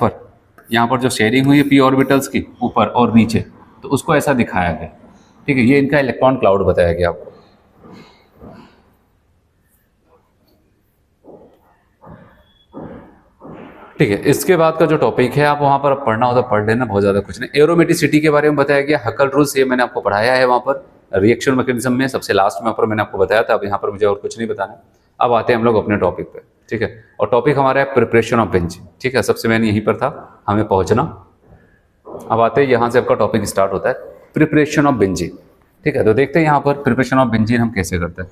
पर जो शेयरिंग हुई है पी ऑर्बिटल्स की ऊपर और नीचे, तो उसको ऐसा दिखाया गया, ठीक है। ये इनका इलेक्ट्रॉन क्लाउड बताया गया आपको, ठीक है, इसके बाद का जो टॉपिक है आप वहाँ पर पढ़ना हो तो पढ़ लेना, बहुत ज़्यादा कुछ नहीं। एरोमेटिसिटी के बारे में बताया गया, हकल रूल्स ये मैंने आपको पढ़ाया है वहाँ पर रिएक्शन मैकेनिज्म में सबसे लास्ट में, पर मैंने आपको बताया था। अब यहाँ पर मुझे और कुछ नहीं बताना। अब आते हैं हम लोग अपने टॉपिक पे, ठीक है। और टॉपिक हमारा है प्रिपरेशन ऑफ बेंजीन, ठीक है। सबसे मैंने यहीं पर था हमें पहुँचना। अब आते हैं यहाँ से आपका टॉपिक स्टार्ट होता है प्रिपरेशन ऑफ बेंजीन, ठीक है। तो देखते हैं यहाँ पर प्रिपरेशन ऑफ बेंजीन हम कैसे करते हैं।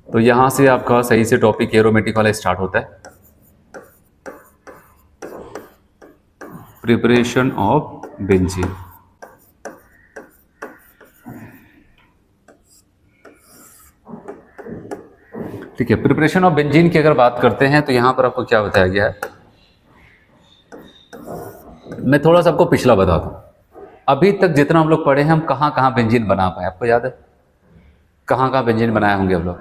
तो यहां से आपका सही से टॉपिक एरोमेटिक वाला स्टार्ट होता है, प्रिपरेशन ऑफ बेंजीन। ठीक है, प्रिपरेशन ऑफ बेंजीन की अगर बात करते हैं तो यहां पर आपको क्या बताया गया है, मैं थोड़ा सा आपको पिछला बता दूं। अभी तक जितना हम लोग पढ़े हैं, हम कहां कहां बेंजीन बना पाए, आपको याद है? कहां कहां बेंजीन बनाए होंगे हम लोग?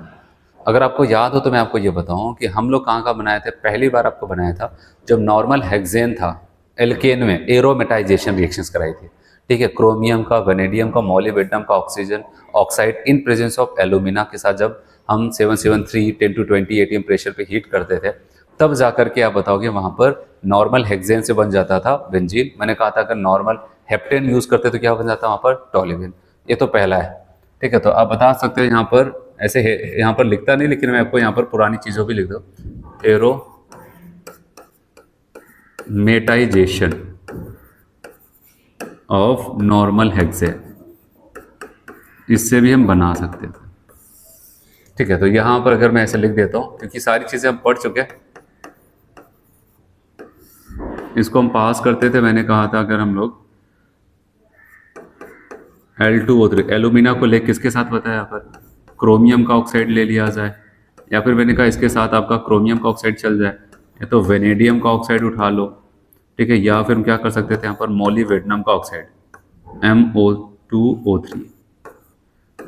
अगर आपको याद हो तो मैं आपको ये बताऊं कि हम लोग कहाँ कहाँ बनाए थे। पहली बार आपको बनाया था जब नॉर्मल हेक्सेन था, एल्केन में एरोमेटाइजेशन रिएक्शंस कराई थी, ठीक है। क्रोमियम का, वेनेडियम का, मोलिब्डेनम का oxygen oxide in presence of alumina के साथ जब हम 773 10 to 20 ATM प्रेशर पे हीट करते थे, तब जाकर के आप बताओगे वहाँ पर नॉर्मल हेक्सेन से बन जाता था बेंजीन। मैंने कहा था अगर नॉर्मल हेप्टेन यूज़ करते तो क्या बन जाता वहाँ पर, टोल्यूएन। ये तो पहला है, ठीक है। तो आप बता सकते हो यहाँ पर ऐसे है, यहाँ पर लिखता नहीं लेकिन मैं आपको यहाँ पर पुरानी चीज़ों भी लिख दूँ, एरोमेटाइजेशन ऑफ नॉर्मल हेक्सेन, इससे भी हम बना सकते थे, ठीक है। तो यहाँ पर अगर मैं ऐसे लिख देता हूँ, क्योंकि सारी चीज़ें हम पढ़ चुके हैं, इसको हम पास करते थे। मैंने कहा था अगर हम लोग L2O3 एल्यूमिना को ले किसके साथ बताया, यहाँ पर क्रोमियम का ऑक्साइड ले लिया जाए, या फिर मैंने कहा इसके साथ आपका क्रोमियम का ऑक्साइड चल जाए, या तो वेनेडियम का ऑक्साइड उठा लो, ठीक है। या फिर हम क्या कर सकते थे यहाँ पर मोलिब्डेनम का ऑक्साइड MO2O3,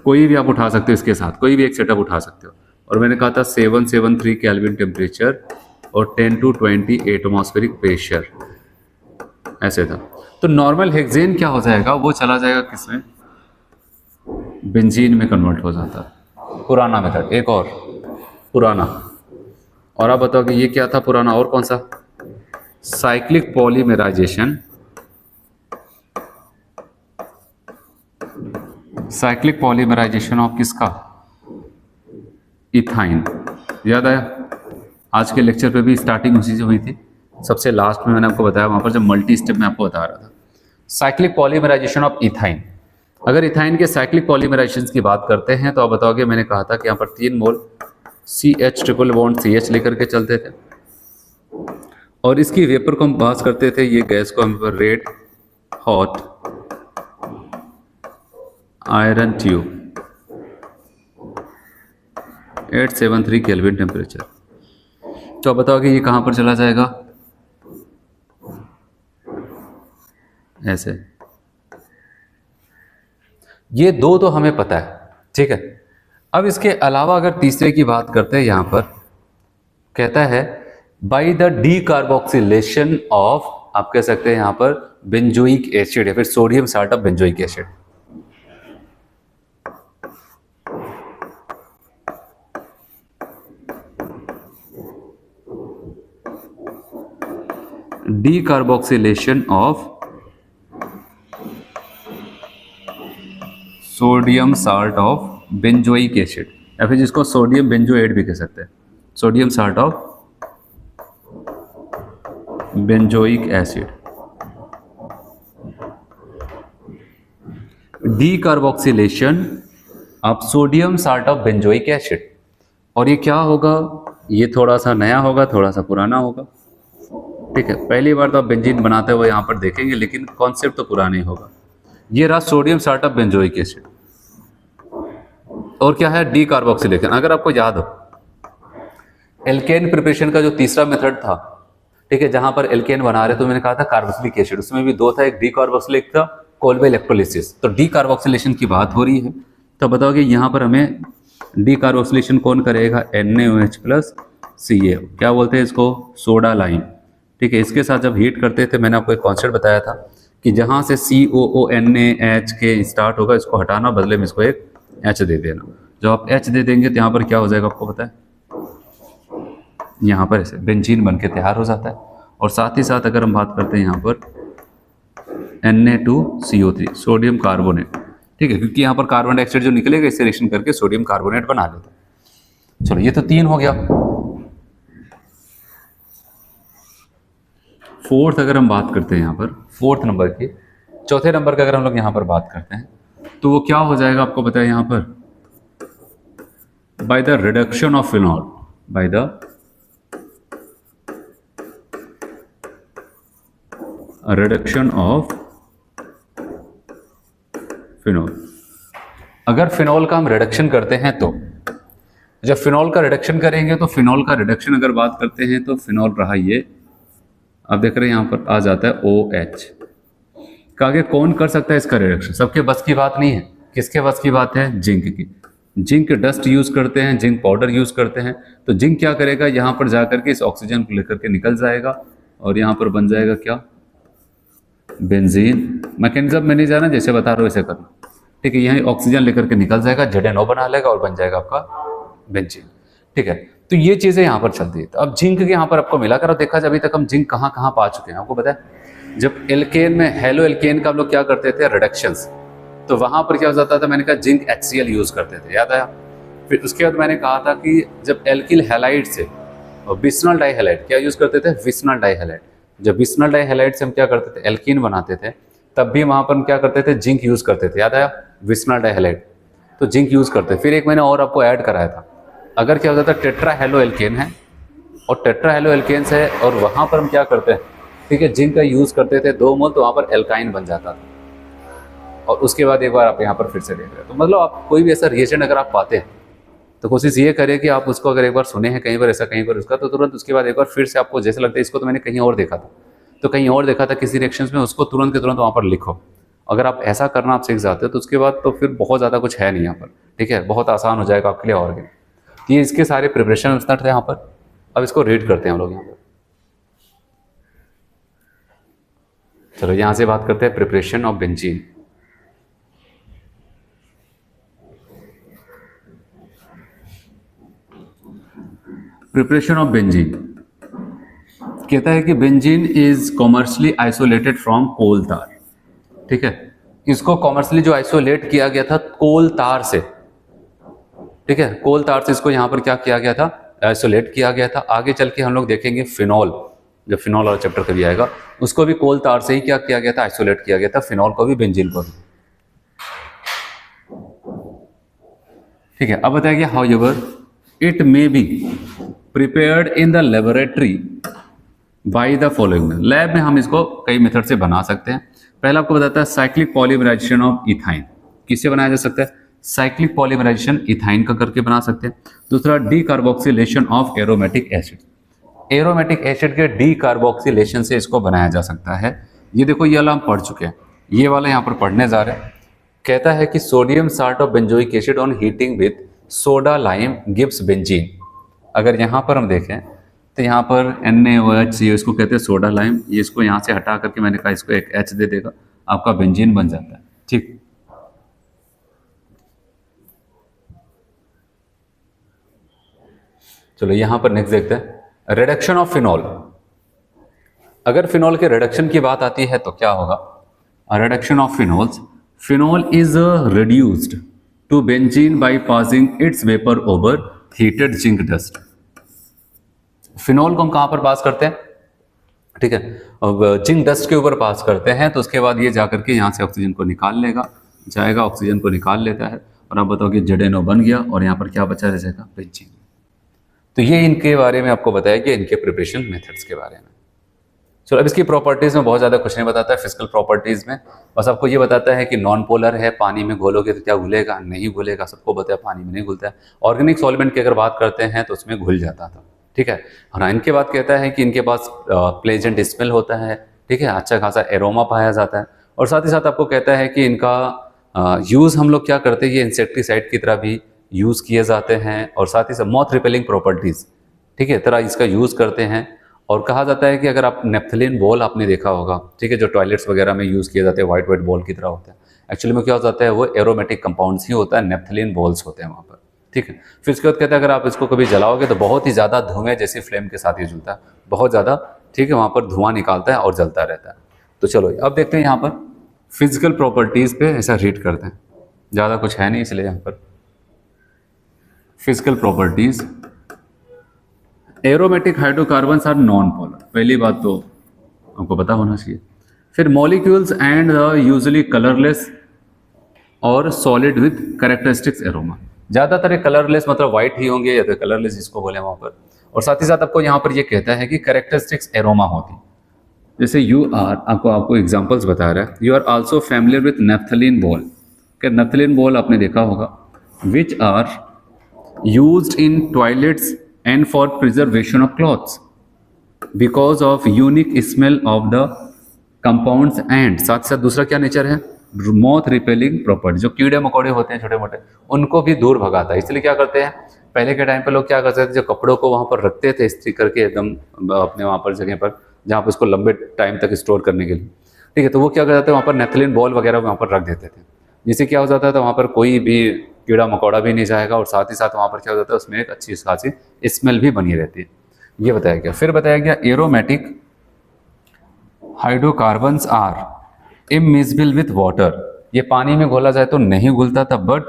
कोई भी आप उठा सकते हो इसके साथ, कोई भी एक सेटअप उठा सकते हो। और मैंने कहा था 773 केल्विन टेम्परेचर और 10 to 20 एटमॉस्फेरिक प्रेशर, ऐसे था। तो नॉर्मल हेक्सेन क्या हो जाएगा, वो चला जाएगा किसमें, बेंजीन में कन्वर्ट हो जाता है। पुराना मेथड, एक और पुराना। और आप बताओ कि ये क्या था पुराना, और कौन सा, cyclic polymerization. Cyclic polymerization of किसका, इथाइन। याद आया? आज के लेक्चर पे भी स्टार्टिंग उसी से हुई थी, सबसे लास्ट में मैंने आपको बताया वहां पर जब मल्टी स्टेप में आपको बता रहा था, साइक्लिक पॉलीमराइजेशन ऑफ इथाइन। अगर इथाइन के साइक्लिक पॉलीमराइजेशन की बात करते हैं तो आप बताओगे, मैंने कहा था कि यहाँ पर 3 मोल CH ट्रिपल बॉन्ड CH लेकर के चलते थे, और इसकी वेपर को हम पास करते थे, ये गैस को हम red hot iron tube 873 kelvin temperature. तो आप बताओगे ये कहाँ पर चला जाएगा, ऐसे। ये दो तो हमें पता है, ठीक है। अब इसके अलावा अगर तीसरे की बात करते हैं, यहां पर कहता है बाय द डीकार्बोक्सिलेशन ऑफ, आप कह सकते हैं यहां पर बेंजोइक एसिड या फिर sodium salt of benzoic acid. Decarboxylation of sodium salt of benzoic acid, या फिर जिसको सोडियम बेंजोएट भी कह सकते हैं, sodium salt of benzoic acid. Decarboxylation of sodium salt of benzoic acid. और ये क्या होगा, ये थोड़ा सा नया होगा, थोड़ा सा पुराना होगा, ठीक है। पहली बार तो आप बेंजीन बनाते हुए यहाँ पर देखेंगे, लेकिन कॉन्सेप्ट तो पुराना ही होगा। ये रहा sodium salt of benzoic acid, और क्या है, डीकार्बोक्सिलेशन। अगर आपको याद हो एल्केन प्रिपरेशन का जो तीसरा मेथड था, ठीक है, जहां पर एल्केन बना रहे तो मैंने कहा था कार्बोक्सिलिक एसिड, उसमें भी दो था, एक डीकार्बोक्सिलिक था, कोल्बे इलेक्ट्रोलिसिस। तो डीकार्बोक्सिलेशन की बात हो रही है, तो बताओगे यहाँ पर हमें डीकार्बोक्सिलेशन कौन करेगा, NaOH प्लस Ca, क्या बोलते हैं इसको, सोडा लाइम, ठीक है। इसके साथ जब हीट करते थे, मैंने आपको एक कॉन्सेप्ट बताया था कि जहाँ से COONaH के स्टार्ट होगा, इसको हटाना, बदले में इसको एक H दे देना। जब आप H दे देंगे तो यहाँ पर क्या हो जाएगा आपको पता है, यहाँ पर ऐसे बेंजीन बन के तैयार हो जाता है। और साथ ही साथ अगर हम बात करते हैं यहाँ पर Na2CO3 सोडियम कार्बोनेट, ठीक है, क्योंकि यहाँ पर कार्बन डाइऑक्साइड जो निकलेगा इससे रिएक्शन करके सोडियम कार्बोनेट बना लेता है। चलो ये तो 3 हो गया। फोर्थ अगर हम बात करते हैं यहाँ पर फोर्थ नंबर की, चौथे नंबर का अगर हम लोग यहाँ पर बात करते हैं तो वो क्या हो जाएगा आपको पता है यहाँ पर, by the reduction of phenol, by the reduction of phenol. अगर फिनॉल का हम रिडक्शन करते हैं तो जब फिनॉल का रिडक्शन करेंगे तो फिनॉल का रिडक्शन अगर बात करते हैं तो फिनॉल रहा ये, आप देख रहे हैं यहाँ पर आ जाता है OH का। आगे कौन कर सकता है इसका रिडक्शन? सबके बस की बात नहीं है। किसके बस की बात है? जिंक की। जिंक डस्ट यूज करते हैं, जिंक पाउडर यूज करते हैं। तो जिंक क्या करेगा, यहाँ पर जाकर के इस ऑक्सीजन को लेकर के निकल जाएगा और यहाँ पर बन जाएगा क्या, बेंजीन। मैकेनिज्म में नहीं जाना, जैसे बता रहा हूँ ऐसे करना, ठीक है। यहाँ ऑक्सीजन लेकर के निकल जाएगा, ZNO बना लेगा और बन जाएगा आपका बेंजीन, ठीक है। तो ये चीजें यहाँ पर चलती है। तो अब जिंक के यहाँ पर आपको मिला कर देखा जाए अभी तक हम जिंक कहाँ कहाँ पा चुके हैं आपको पता है। जब एल्केन में हेलो एल्केन का हम लोग क्या करते थे, रिडक्शंस, तो वहां पर क्या हो जाता था, मैंने कहा जिंक HCl यूज करते थे, याद आया। फिर उसके बाद मैंने कहा था कि जब एल्किल हैलाइड से विस्नल डाइहैलाइड क्या यूज करते थे, विस्नल डाइहैलाइड। जब विस्नल डाइहैलाइड से हम क्या करते थे, एल्कीन बनाते थे, तब भी वहां पर हम क्या करते थे, जिंक यूज करते थे, याद आया, विस्नल डाइहैलाइड। तो जिंक यूज करते। फिर एक मैंने और आपको ऐड कराया था, अगर क्या होता था टेट्रा हेलो एल्केन है और टेट्रा हेलो एल्केन्स है और वहां पर हम क्या करते हैं, ठीक है, जिंक का यूज करते थे 2 मोल, तो वहां पर एल्काइन बन जाता था। और उसके बाद एक बार आप यहाँ पर फिर से देख रहे हैं। तो मतलब आप कोई भी ऐसा रिएजेंट अगर आप पाते हैं तो कोशिश ये करें कि आप उसको अगर एक बार सुने हैं कहीं पर ऐसा, कहीं पर उसका, तो तुरंत उसके बाद एक बार फिर से आपको जैसे लगता है इसको तो मैंने कहीं और देखा था, तो कहीं और देखा था किसी रिएक्शंस में, उसको तुरंत के तुरंत वहाँ पर लिखो। अगर आप ऐसा करना आप सीख जाते हो तो उसके बाद तो फिर बहुत ज़्यादा कुछ है नहीं यहाँ पर, ठीक है, बहुत आसान हो जाएगा आपके लिए। और ये इसके सारे प्रिपरेशन स्टार्ट थे यहाँ पर। अब इसको रीड करते हैं हम लोग यहाँ पर। चलो यहाँ से बात करते हैं preparation of benzene. Preparation of benzene कहता है कि benzene is commercially isolated from coal tar, ठीक है। इसको कॉमर्शियली जो आइसोलेट किया गया था कोल तार से, ठीक है, कोल तार से इसको यहाँ पर क्या किया गया था, आइसोलेट किया गया था। आगे चल के हम लोग देखेंगे फिनॉल, जब फिनॉल वाला चैप्टर कभी आएगा, उसको भी कोल तार से ही क्या किया गया था, आइसोलेट किया गया था, फिनॉल को भी बेंजीन को भी, ठीक है। अब बताया गया however it may be prepared in the laboratory by the following. Lab में हम इसको कई मेथड से बना सकते हैं। पहला आपको बताता है साइक्लिक पॉलीमराइजेशन ऑफ इथाइन, किससे बनाया जा सकता है, साइक्लिक पॉलीमराइजेशन इथाइन का करके बना सकते हैं। दूसरा decarboxylation of aromatic acid, aromatic acid के डीकार्बोक्सिलेशन से इसको बनाया जा सकता है। ये देखो ये वाला हम पढ़ चुके हैं, ये वाला यहाँ पर पढ़ने जा रहे हैं। कहता है कि sodium salt of benzoic acid on heating with soda lime gives benzene. अगर यहाँ पर हम देखें तो यहाँ पर NaOH, इसको कहते हैं सोडा लाइम, ये इसको यहाँ से हटा करके मैंने कहा इसको एक H दे देगा, आपका बेंजीन बन जाता है, ठीक। चलो यहाँ पर नेक्स्ट देखते हैं रिडक्शन ऑफ फिनॉल। अगर फिनॉल के रिडक्शन की बात आती है तो क्या होगा, reduction of phenols, phenol is reduced to benzene by passing its vapour over heated zinc dust. Phenol को हम कहां पर पास करते हैं, ठीक है, अब जिंक डस्ट के ऊपर पास करते हैं, तो उसके बाद ये जाकर के यहाँ से ऑक्सीजन को निकाल लेगा, जाएगा ऑक्सीजन को निकाल लेता है, और आप बताओ कि ZNO बन गया और यहाँ पर क्या बचा रह जाएगा, बेंजीन। तो ये इनके बारे में आपको बताया कि इनके प्रिपरेशन मेथड्स के बारे में। चलो अब इसकी प्रॉपर्टीज में बहुत ज़्यादा कुछ नहीं बताता है, फिजिकल प्रॉपर्टीज में बस आपको ये बताता है कि नॉन पोलर है, पानी में घोलोगे तो क्या घुलेगा, नहीं घुलेगा, सबको बताया पानी में नहीं घुलता है। ऑर्गेनिक सॉल्वेंट की अगर बात करते हैं तो उसमें घुल जाता था, ठीक है। और इनके बात कहता है कि इनके पास प्लेजेंट स्मेल होता है, ठीक है, अच्छा खासा एरोमा पाया जाता है। और साथ ही साथ आपको कहता है कि इनका यूज़ हम लोग क्या करते हैं, ये इंसेक्टिसाइड की तरह भी यूज़ किए जाते हैं, और साथ ही साथ मॉथ रिपेलिंग प्रॉपर्टीज़, ठीक है, तरह इसका यूज़ करते हैं। और कहा जाता है कि अगर आप नेफ्थलीन बॉल आपने देखा होगा, ठीक है, जो टॉयलेट्स वगैरह में यूज़ किए जाते हैं, वाइट वाइट बॉल की तरह होता है, एक्चुअली में क्या हो जाता है, वो एरोमेटिक कंपाउंड्स ही होता है, नेफ्थलीन बॉल्स होते हैं वहाँ पर, ठीक है। फिर उसके बाद कहते हैं अगर आप इसको कभी जलाओगे तो बहुत ही ज़्यादा धुएं जैसी फ्लेम के साथ ये जलता है, बहुत ज़्यादा, ठीक है, वहाँ पर धुआं निकालता है और जलता रहता है। तो चलो अब देखते हैं यहाँ पर फिजिकल प्रॉपर्टीज़ पे ऐसा रीड करते हैं, ज़्यादा कुछ है नहीं इसलिए यहाँ पर physical properties. Aromatic hydrocarbons are non polar, पहली बात तो आपको पता होना चाहिए। फिर मॉलिक्यूल्स एंड यूजुअली कलरलेस और सॉलिड विथ कैरेक्टरिस्टिक्स एरोमा, ज़्यादातर ये कलरलेस मतलब वाइट ही होंगे या तो कलरलेस जिसको बोले वहाँ पर। और साथ ही साथ आपको यहाँ पर ये कहता है कि कैरेक्टरिस्टिक्स एरोमा होती, जैसे यू आर, आपको एग्जांपल्स बता रहा है, you are also familiar with naphthalene ball, क्या नेफ्थलीन बॉल आपने देखा होगा, which are used in toilets and for preservation of clothes because of unique smell of the compounds and साथ साथ दूसरा क्या नेचर है, मॉथ रिपेलिंग प्रॉपर्टी, जो कीड़े मकोड़े होते हैं छोटे मोटे उनको भी दूर भगाता है। इसलिए क्या करते हैं, पहले के टाइम पे लोग क्या करते थे, जो कपड़ों को वहाँ पर रखते थे इस्त्री करके एकदम अपने वहाँ पर जगह पर जहाँ पर उसको लंबे टाइम तक स्टोर करने के लिए, ठीक है, तो वो क्या करते थे वहाँ पर नेफ्थलीन बॉल वगैरह वहाँ पर रख देते थे, जिससे क्या हो जाता था वहाँ पर कोई भी कीड़ा मकोड़ा भी नहीं जाएगा और साथ ही साथ वहाँ पर क्या हो जाता है उसमें एक अच्छी खासी स्मेल भी बनी रहती है। ये बताया गया। फिर बताया गया aromatic hydrocarbons are immiscible with water, ये पानी में घोला जाए तो नहीं घुलता था, but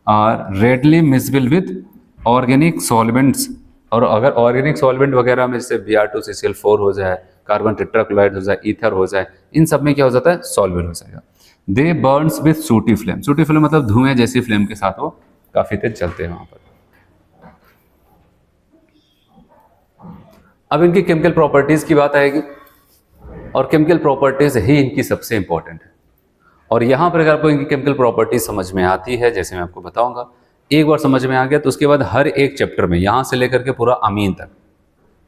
are readily miscible with organic solvents, और अगर ऑर्गेनिक सॉल्वेंट वगैरह में जैसे Br2CCl4 हो जाए, कार्बन टेट्राक्लोराइड हो जाए, ईथर हो जाए, इन सब में क्या हो जाता है, सॉल्वेंट हो जाएगा। They burns with sooty flame, sooty flame मतलब धुएं जैसी फ्लेम के साथ वो काफी तेज चलते हैं वहां पर। अब इनकी केमिकल प्रॉपर्टीज की बात आएगी और केमिकल प्रॉपर्टीज ही इनकी सबसे इंपॉर्टेंट है। और यहां पर अगर आपको इनकी केमिकल प्रॉपर्टीज समझ में आती है, जैसे मैं आपको बताऊंगा, एक बार समझ में आ गया तो उसके बाद हर एक चैप्टर में यहां से लेकर के पूरा अमीन तक,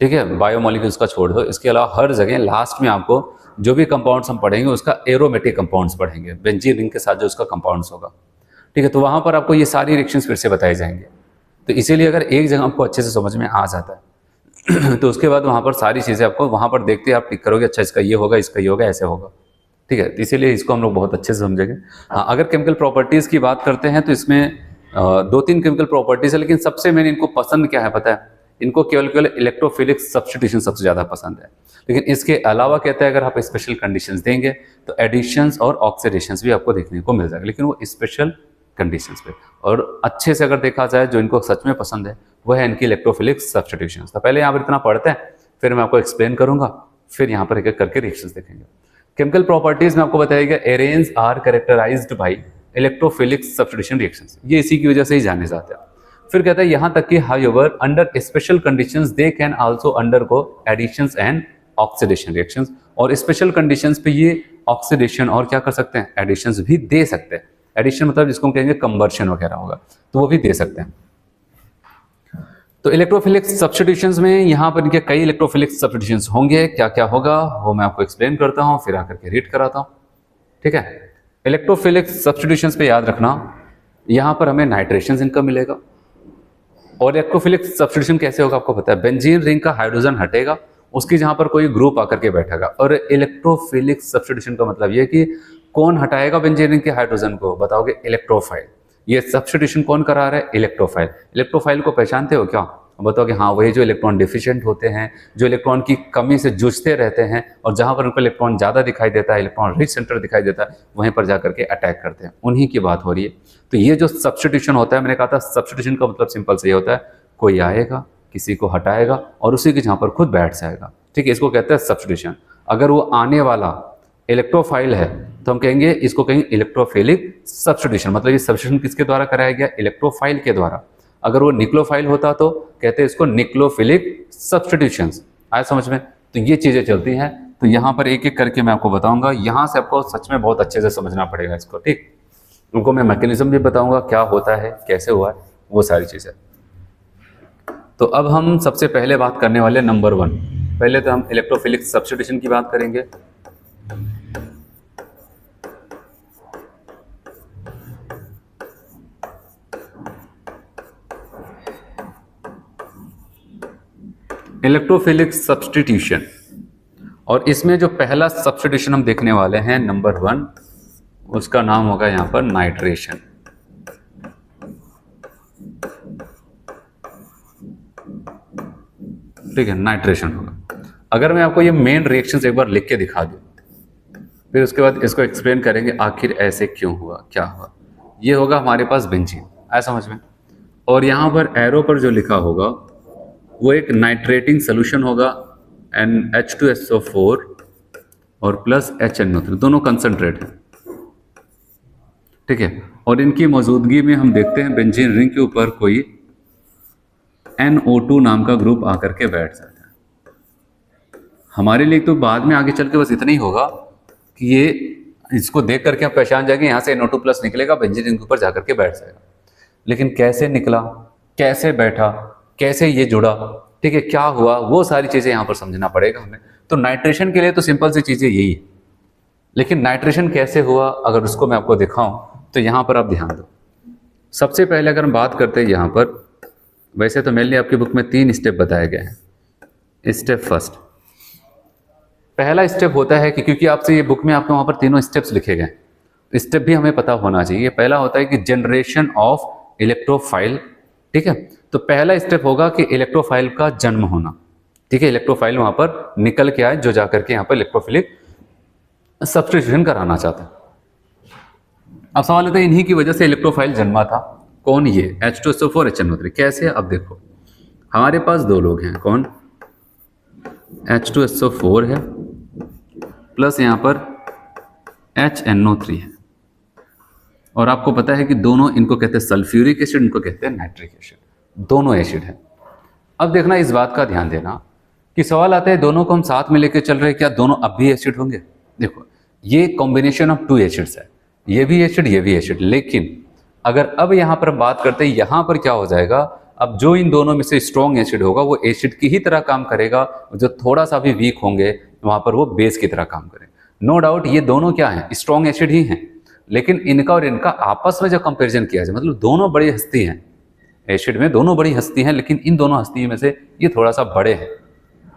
ठीक है, बायोमोलिक्यूल्स का छोड़ दो, इसके अलावा हर जगह लास्ट में आपको जो भी कंपाउंड्स हम पढ़ेंगे उसका एरोमेटिक कंपाउंड्स पढ़ेंगे, बेंजीन रिंग के साथ जो उसका कंपाउंड्स होगा, ठीक है, तो वहां पर आपको ये सारी रिएक्शंस फिर से बताए जाएंगे। तो इसीलिए अगर एक जगह आपको अच्छे से समझ में आ जाता है तो उसके बाद वहां पर सारी चीजें आपको वहां पर देखते आप टिक करोगे, अच्छा इसका ये होगा, इसका ये होगा, ऐसे होगा, ठीक है, तो इसीलिए इसको हम लोग बहुत अच्छे से समझेंगे। हाँ, अगर केमिकल प्रॉपर्टीज की बात करते हैं तो इसमें 2-3 केमिकल प्रॉपर्टीज है, लेकिन सबसे मेन इनको पसंद क्या है पता है, इनको केवल इलेक्ट्रोफिलिक सब्स्टिट्यूशन सबसे ज्यादा पसंद है। लेकिन इसके अलावा कहते हैं अगर आप स्पेशल कंडीशंस देंगे तो एडिशंस और ऑक्सीडेशंस भी आपको देखने को मिल जाएगा, लेकिन वो स्पेशल कंडीशंस पे। और अच्छे से अगर देखा जाए जो इनको सच में पसंद है वो है इनकी इलेक्ट्रोफिलिक सब्स्टिट्यूशंस। तो पहले यहाँ पर इतना पढ़ते हैं, फिर मैं आपको एक्सप्लेन करूंगा, फिर यहाँ पर एक एक करके रिएक्शंस देखेंगे। केमिकल प्रॉपर्टीज में आपको बताइएगा arenes are characterized by electrophilic substitution reactions, ये इसी की वजह से ही जाने जाते हैं। फिर कहता है यहां तक कि however under special conditions they can also undergo additions and oxidation reactions, और स्पेशल कंडीशंस पे ये ऑक्सीडेशन और क्या कर सकते हैं, एडिशंस भी दे सकते हैं। एडिशन मतलब जिसको हम कहेंगे कंबर्शन वगैरह होगा, तो वो भी दे सकते हैं। तो इलेक्ट्रोफिलिक सब्स्टिट्यूशंस में यहाँ पर इनके कई इलेक्ट्रोफिलिक सब्स्टिट्यूशंस होंगे, क्या क्या होगा वो मैं आपको एक्सप्लेन करता हूँ, फिर आकर के रीड कराता हूँ, ठीक है। इलेक्ट्रोफिलिक सब्स्टिट्यूशंस पे याद रखना, यहाँ पर हमें नाइट्रेशन इनका मिलेगा। और इलेक्ट्रोफिलिक सब्स्टिट्यूशन कैसे होगा आपको पता है, बेंजीन रिंग का हाइड्रोजन हटेगा, उसकी जहां पर कोई ग्रुप आकर के बैठेगा। और इलेक्ट्रोफिलिक सब्स्टिट्यूशन का मतलब यह कि कौन हटाएगा बेंजीन रिंग के हाइड्रोजन को, बताओगे इलेक्ट्रोफाइल। ये सब्स्टिट्यूशन कौन करा रहा है, इलेक्ट्रोफाइल। इलेक्ट्रोफाइल को पहचानते हो क्या, बताओगे हाँ वही जो इलेक्ट्रॉन डिफिशिएंट होते हैं, जो इलेक्ट्रॉन की कमी से जूझते रहते हैं और जहां पर उनको इलेक्ट्रॉन ज्यादा दिखाई देता है, इलेक्ट्रॉन रिच सेंटर दिखाई देता है, वहीं पर जाकर के अटैक करते हैं, उन्हीं की बात हो रही है। तो ये जो सब्स्टिट्यूशन होता है, मैंने कहा था सब्स्टिट्यूशन का मतलब सिंपल से ये होता है, कोई आएगा किसी को हटाएगा और उसी के जहां पर खुद बैठ जाएगा, ठीक है, इसको कहते हैं सब्स्टिट्यूशन। अगर वो आने वाला इलेक्ट्रोफाइल है तो हम कहेंगे इसको कहेंगे इलेक्ट्रोफिलिक सब्स्टिट्यूशन, मतलब ये सब्स्टिट्यूशन किसके द्वारा कराया गया, इलेक्ट्रोफाइल के द्वारा। अगर वो निक्लोफाइल होता तो कहते हैं इसको निक्लोफिलिक सब्स्टिट्यूशंस। आया समझ में, तो ये चीजें चलती हैं। तो यहाँ पर एक एक करके मैं आपको बताऊंगा, यहाँ से आपको सच में बहुत अच्छे से समझना पड़ेगा इसको, ठीक। उनको मैं मैकेनिज्म भी बताऊंगा क्या होता है, कैसे हुआ है, वो सारी चीजें। तो अब हम सबसे पहले बात करने वाले नंबर 1, पहले तो हम इलेक्ट्रोफिलिक सब्स्टिट्यूशन की बात करेंगे। इलेक्ट्रोफिलिक सब्स्टिट्यूशन, और इसमें जो पहला सब्स्टिट्यूशन हम देखने वाले हैं नंबर 1, उसका नाम होगा यहाँ पर नाइट्रेशन। ठीक है, नाइट्रेशन होगा। अगर मैं आपको ये मेन रिएक्शंस एक बार लिख के दिखा दूँ, फिर उसके बाद इसको एक्सप्लेन करेंगे आखिर ऐसे क्यों हुआ, क्या हुआ। ये होगा हमारे पास बेंजीन, आया समझ में। और यहाँ पर एरो पर जो लिखा होगा वो एक नाइट्रेटिंग सोल्यूशन होगा, NH2SO4 और प्लस HNO3, दोनों कंसंट्रेट हैं, ठीक है। और इनकी मौजूदगी में हम देखते हैं बेंजीन रिंग के ऊपर कोई NO2 नाम का ग्रुप आकर के बैठ जाता है। हमारे लिए तो बाद में आगे चल के बस इतना ही होगा कि ये इसको देख करके आप पहचान जाएंगे, यहाँ से NO2 प्लस निकलेगा, बेंजीन रिंग के ऊपर जाकर के बैठ जाएगा। लेकिन कैसे निकला, कैसे बैठा, कैसे ये जुड़ा, ठीक है, क्या हुआ, वो सारी चीज़ें यहाँ पर समझना पड़ेगा हमें। तो नाइट्रेशन के लिए तो सिंपल सी चीज़ें यही है, लेकिन नाइट्रेशन कैसे हुआ अगर उसको मैं आपको दिखाऊं तो यहाँ पर आप ध्यान दो। सबसे पहले अगर हम बात करते हैं यहाँ पर, वैसे तो मेनली आपकी बुक में 3 स्टेप बताए गए हैं। स्टेप फर्स्ट, पहला स्टेप होता है कि क्योंकि आपसे ये बुक में आपके वहाँ पर तीनों स्टेप्स लिखे गए, स्टेप भी हमें पता होना चाहिए। पहला होता है कि जनरेशन ऑफ इलेक्ट्रोफाइल, ठीक है। तो पहला स्टेप होगा कि इलेक्ट्रोफाइल का जन्म होना, ठीक है। इलेक्ट्रोफाइल वहाँ पर निकल के आए जो जाकर के यहाँ पर इलेक्ट्रोफिलिक सब्स्टिट्यूशन कराना चाहता है। अब सवाल होता है इन्हीं की वजह से इलेक्ट्रोफाइल जन्मा था, कौन, ये H2SO4 HNO3। कैसे, अब देखो हमारे पास 2 लोग हैं, कौन, H2SO4 है प्लस यहाँ पर HNO3 है। और आपको पता है कि दोनों, इनको कहते हैं सल्फ्यूरिक एसिड, इनको कहते हैं नाइट्रिक एसिड, दोनों एसिड हैं। अब देखना, इस बात का ध्यान देना कि सवाल आता है दोनों को हम साथ में लेकर चल रहे हैं, क्या दोनों अब भी एसिड होंगे। देखो ये कॉम्बिनेशन ऑफ 2 एसिड्स है, ये भी एसिड ये भी एसिड। लेकिन अगर अब यहाँ पर बात करते हैं, यहाँ पर क्या हो जाएगा, अब जो इन दोनों में से स्ट्रॉन्ग एसिड होगा वो एसिड की ही तरह काम करेगा, जो थोड़ा सा भी वीक होंगे वहाँ पर वो बेस की तरह काम करेंगे। नो डाउट ये दोनों क्या हैं, स्ट्रॉन्ग एसिड ही हैं, लेकिन इनका और इनका आपस में जो कंपेरिजन किया जाए, मतलब दोनों बड़ी हस्ती हैं, एसिड में दोनों बड़ी हस्ती हैं, लेकिन इन दोनों हस्ती में से ये थोड़ा सा बड़े हैं,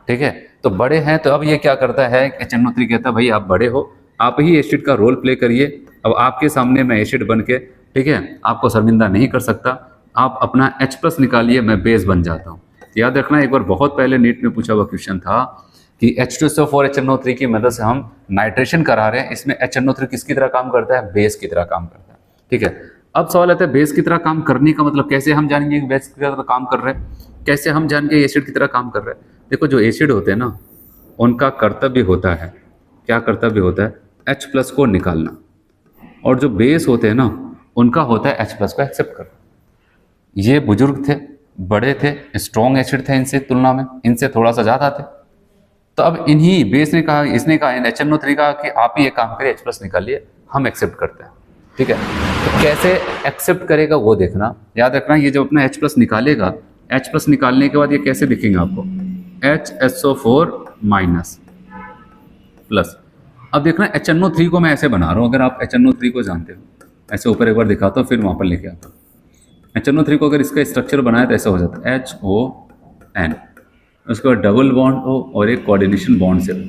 ठीक है। तो बड़े हैं तो अब ये क्या करता है, HNO3 कहता है भाई आप बड़े हो, आप ही एसिड का रोल प्ले करिए। अब आपके सामने मैं एसिड बन के, ठीक है, आपको शर्मिंदा नहीं कर सकता, आप अपना H+ निकालिए, मैं बेस बन जाता हूँ। याद रखना, एक बार बहुत पहले नीट में पूछा हुआ क्वेश्चन था कि H2SO4 HNO3 की मदद से हम नाइट्रेशन करा रहे हैं, इसमें HNO3 किसकी तरह काम करता है, बेस की तरह काम करता है, ठीक है। अब सवाल आता है बेस की तरह काम करने का मतलब कैसे हम जानेंगे कि बेस की तरह काम कर रहे हैं, कैसे हम जानेंगे एसिड की तरह काम कर रहे हैं। देखो जो एसिड होते हैं ना, उनका कर्तव्य होता है, क्या कर्तव्य होता है, H+ को निकालना, और जो बेस होते हैं ना उनका होता है H+ को एक्सेप्ट करना। ये बुजुर्ग थे, बड़े थे, स्ट्रॉन्ग एसिड थे इनसे तुलना में, इनसे थोड़ा सा ज़्यादा थे। तो अब इन्हीं बेस ने कहा, इसने कहा, HNO3 कहा कि आप ही ये काम करिए, H+ निकालिए, हम एक्सेप्ट करते हैं, ठीक है। तो कैसे एक्सेप्ट करेगा वो देखना, याद रखना। ये जब अपना H+ निकालेगा, H+ निकालने के बाद ये कैसे दिखेंगे आपको, HSO4- प्लस। अब देखना HNO3 को मैं ऐसे बना रहा हूँ, अगर आप HNO3 को जानते हो, ऐसे ऊपर एक बार दिखाता हूँ फिर वहाँ पर लेके आता हूँ। HNO3 को अगर इसका स्ट्रक्चर बनाया तो ऐसा हो जाता है HON, उसके बाद डबल बॉन्ड हो और एक कोऑर्डिनेशन बॉन्ड से हो,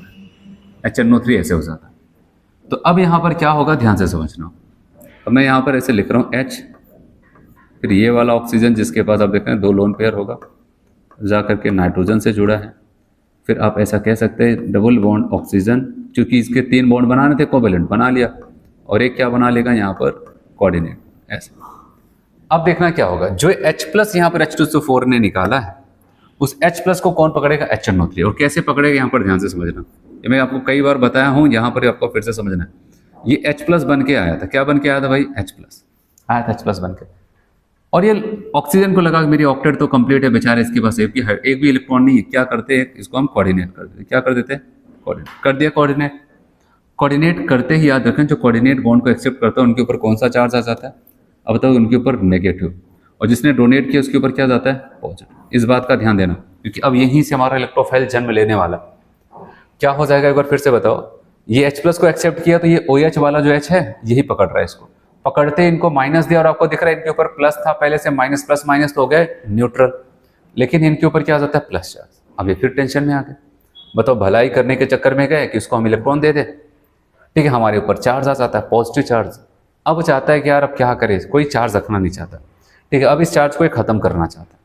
HNO3 ऐसे हो जाता है। तो अब यहाँ पर क्या होगा, ध्यान से समझना। अब मैं यहाँ पर ऐसे लिख रहा हूँ H, फिर ये वाला ऑक्सीजन जिसके पास आप देख रहे हैं 2 लोन पेयर होगा, जा करके नाइट्रोजन से जुड़ा है, फिर आप ऐसा कह सकते हैं डबल बॉन्ड ऑक्सीजन, क्योंकि इसके 3 बॉन्ड बनाने थे, कोवेलेंट बना लिया, और एक क्या बना लेगा यहाँ पर, कोऑर्डिनेट, ऐसे। अब देखना क्या होगा, जो H+ यहाँ पर H2SO4 ने निकाला है, उस H+ को कौन पकड़ेगा, HNO3। और कैसे पकड़ेगा यहाँ पर ध्यान से समझना, ये मैं आपको कई बार बताया हूँ, यहाँ पर आपको फिर से समझना है। ये H+ बन के आया था, क्या बन के आया था भाई, H+ आया था, H+ बन के। और ये ऑक्सीजन को लगा मेरी ऑक्टेट तो कंप्लीट है बेचारे, इसके पास एक भी इलेक्ट्रॉन नहीं है, क्या करते हैं, इसको हम कोऑर्डिनेट कर देते हैं। क्या कर देते हैं, कोऑर्डिनेट कर दिया। कोऑर्डिनेट करते ही याद रखें, जो कोऑर्डिनेट बॉन्ड को एक्सेप्ट करता है उनके ऊपर कौन सा चार्ज आ जाता है, अब बताओ, उनके ऊपर नेगेटिव, और जिसने डोनेट किया उसके ऊपर क्या जाता है, पॉजिटिव। इस बात का ध्यान देना, क्योंकि अब यहीं से हमारा इलेक्ट्रोफाइल जन्म लेने वाला। क्या हो जाएगा एक बार फिर से बताओ, ये H+ को एक्सेप्ट किया तो ये OH वाला जो H है यही पकड़ रहा है, इसको पकड़ते इनको माइनस दिया, और आपको दिख रहा है इनके ऊपर प्लस था पहले से, माइनस प्लस माइनस तो हो गए न्यूट्रल, लेकिन इनके ऊपर क्या आ जाता है, प्लस चार्ज। अब ये फिर टेंशन में आ गए, बताओ भलाई करने के चक्कर में गए कि उसको हम इलेक्ट्रॉन दे दे, ठीक है, हमारे ऊपर चार्ज आ जाता है, पॉजिटिव चार्ज। अब चाहता है कि यार अब क्या करे, कोई चार्ज रखना नहीं चाहता, ठीक है, अब इस चार्ज को खत्म करना चाहता है।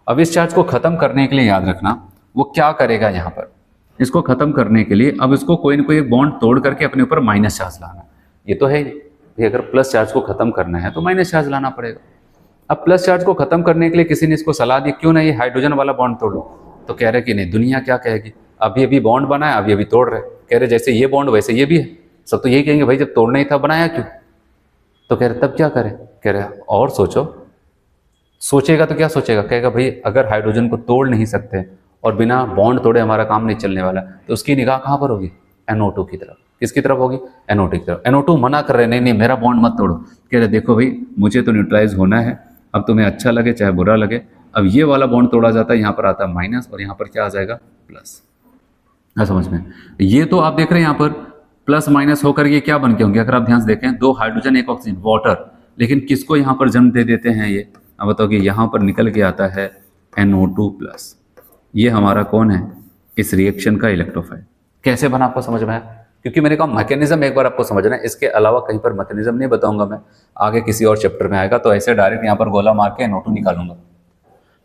अब इस चार्ज को खत्म करने के लिए याद रखना, वो क्या करेगा यहाँ पर, इसको खत्म करने के लिए अब इसको कोई ना कोई एक बॉन्ड तोड़ करके अपने ऊपर माइनस चार्ज लाना। ये तो है ही, अगर प्लस चार्ज को खत्म करना है तो माइनस चार्ज लाना पड़ेगा। अब प्लस चार्ज को खत्म करने के लिए किसी ने इसको सलाह दी, क्यों ना ये हाइड्रोजन वाला बॉन्ड तोड़ो। तो कह रहे कि नहीं, दुनिया क्या कहेगी, अभी अभी बॉन्ड बना है, अभी अभी तोड़ रहे। कह रहे जैसे ये बॉन्ड वैसे ये भी है, सब तो यही कहेंगे भाई जब तोड़ना ही था बनाया क्यों। तो कह रहे तब क्या करें, कह रहे और सोचो। सोचेगा तो क्या सोचेगा, कहेगा भाई अगर हाइड्रोजन को तोड़ नहीं सकते और बिना बॉन्ड तोड़े हमारा काम नहीं चलने वाला, तो उसकी निगाह कहाँ पर होगी, NO2 की तरफ। किसकी तरफ होगी, NO2 की तरफ। NO2 मना कर रहे, नहीं नहीं मेरा बॉन्ड मत तोड़ो। कह रहे देखो भाई मुझे तो न्यूट्रलाइज होना है, अब तुम्हें अच्छा लगे चाहे बुरा लगे। अब ये वाला बॉन्ड तोड़ा जाता है, यहाँ पर आता है माइनस और यहाँ पर क्या आ जाएगा, प्लस। समझ में, ये तो आप देख रहे हैं यहाँ पर प्लस माइनस होकर ये क्या बन के होंगे, अगर आप ध्यान से देखें, दो हाइड्रोजन एक ऑक्सीजन, वाटर, लेकिन किसको यहाँ पर जन्म दे देते हैं ये, अब बताओ कि यहाँ पर निकल के आता है NO2 प्लस। ये हमारा कौन है, इस रिएक्शन का इलेक्ट्रोफाइल। कैसे बना आपको समझ में आया, क्योंकि मैंने कहा मैकेनिज्म एक बार आपको समझना है, इसके अलावा कहीं पर मैकेनिज्म नहीं बताऊंगा मैं, आगे किसी और चैप्टर में आएगा, तो ऐसे डायरेक्ट यहाँ पर गोला मार के NO2 निकालूंगा।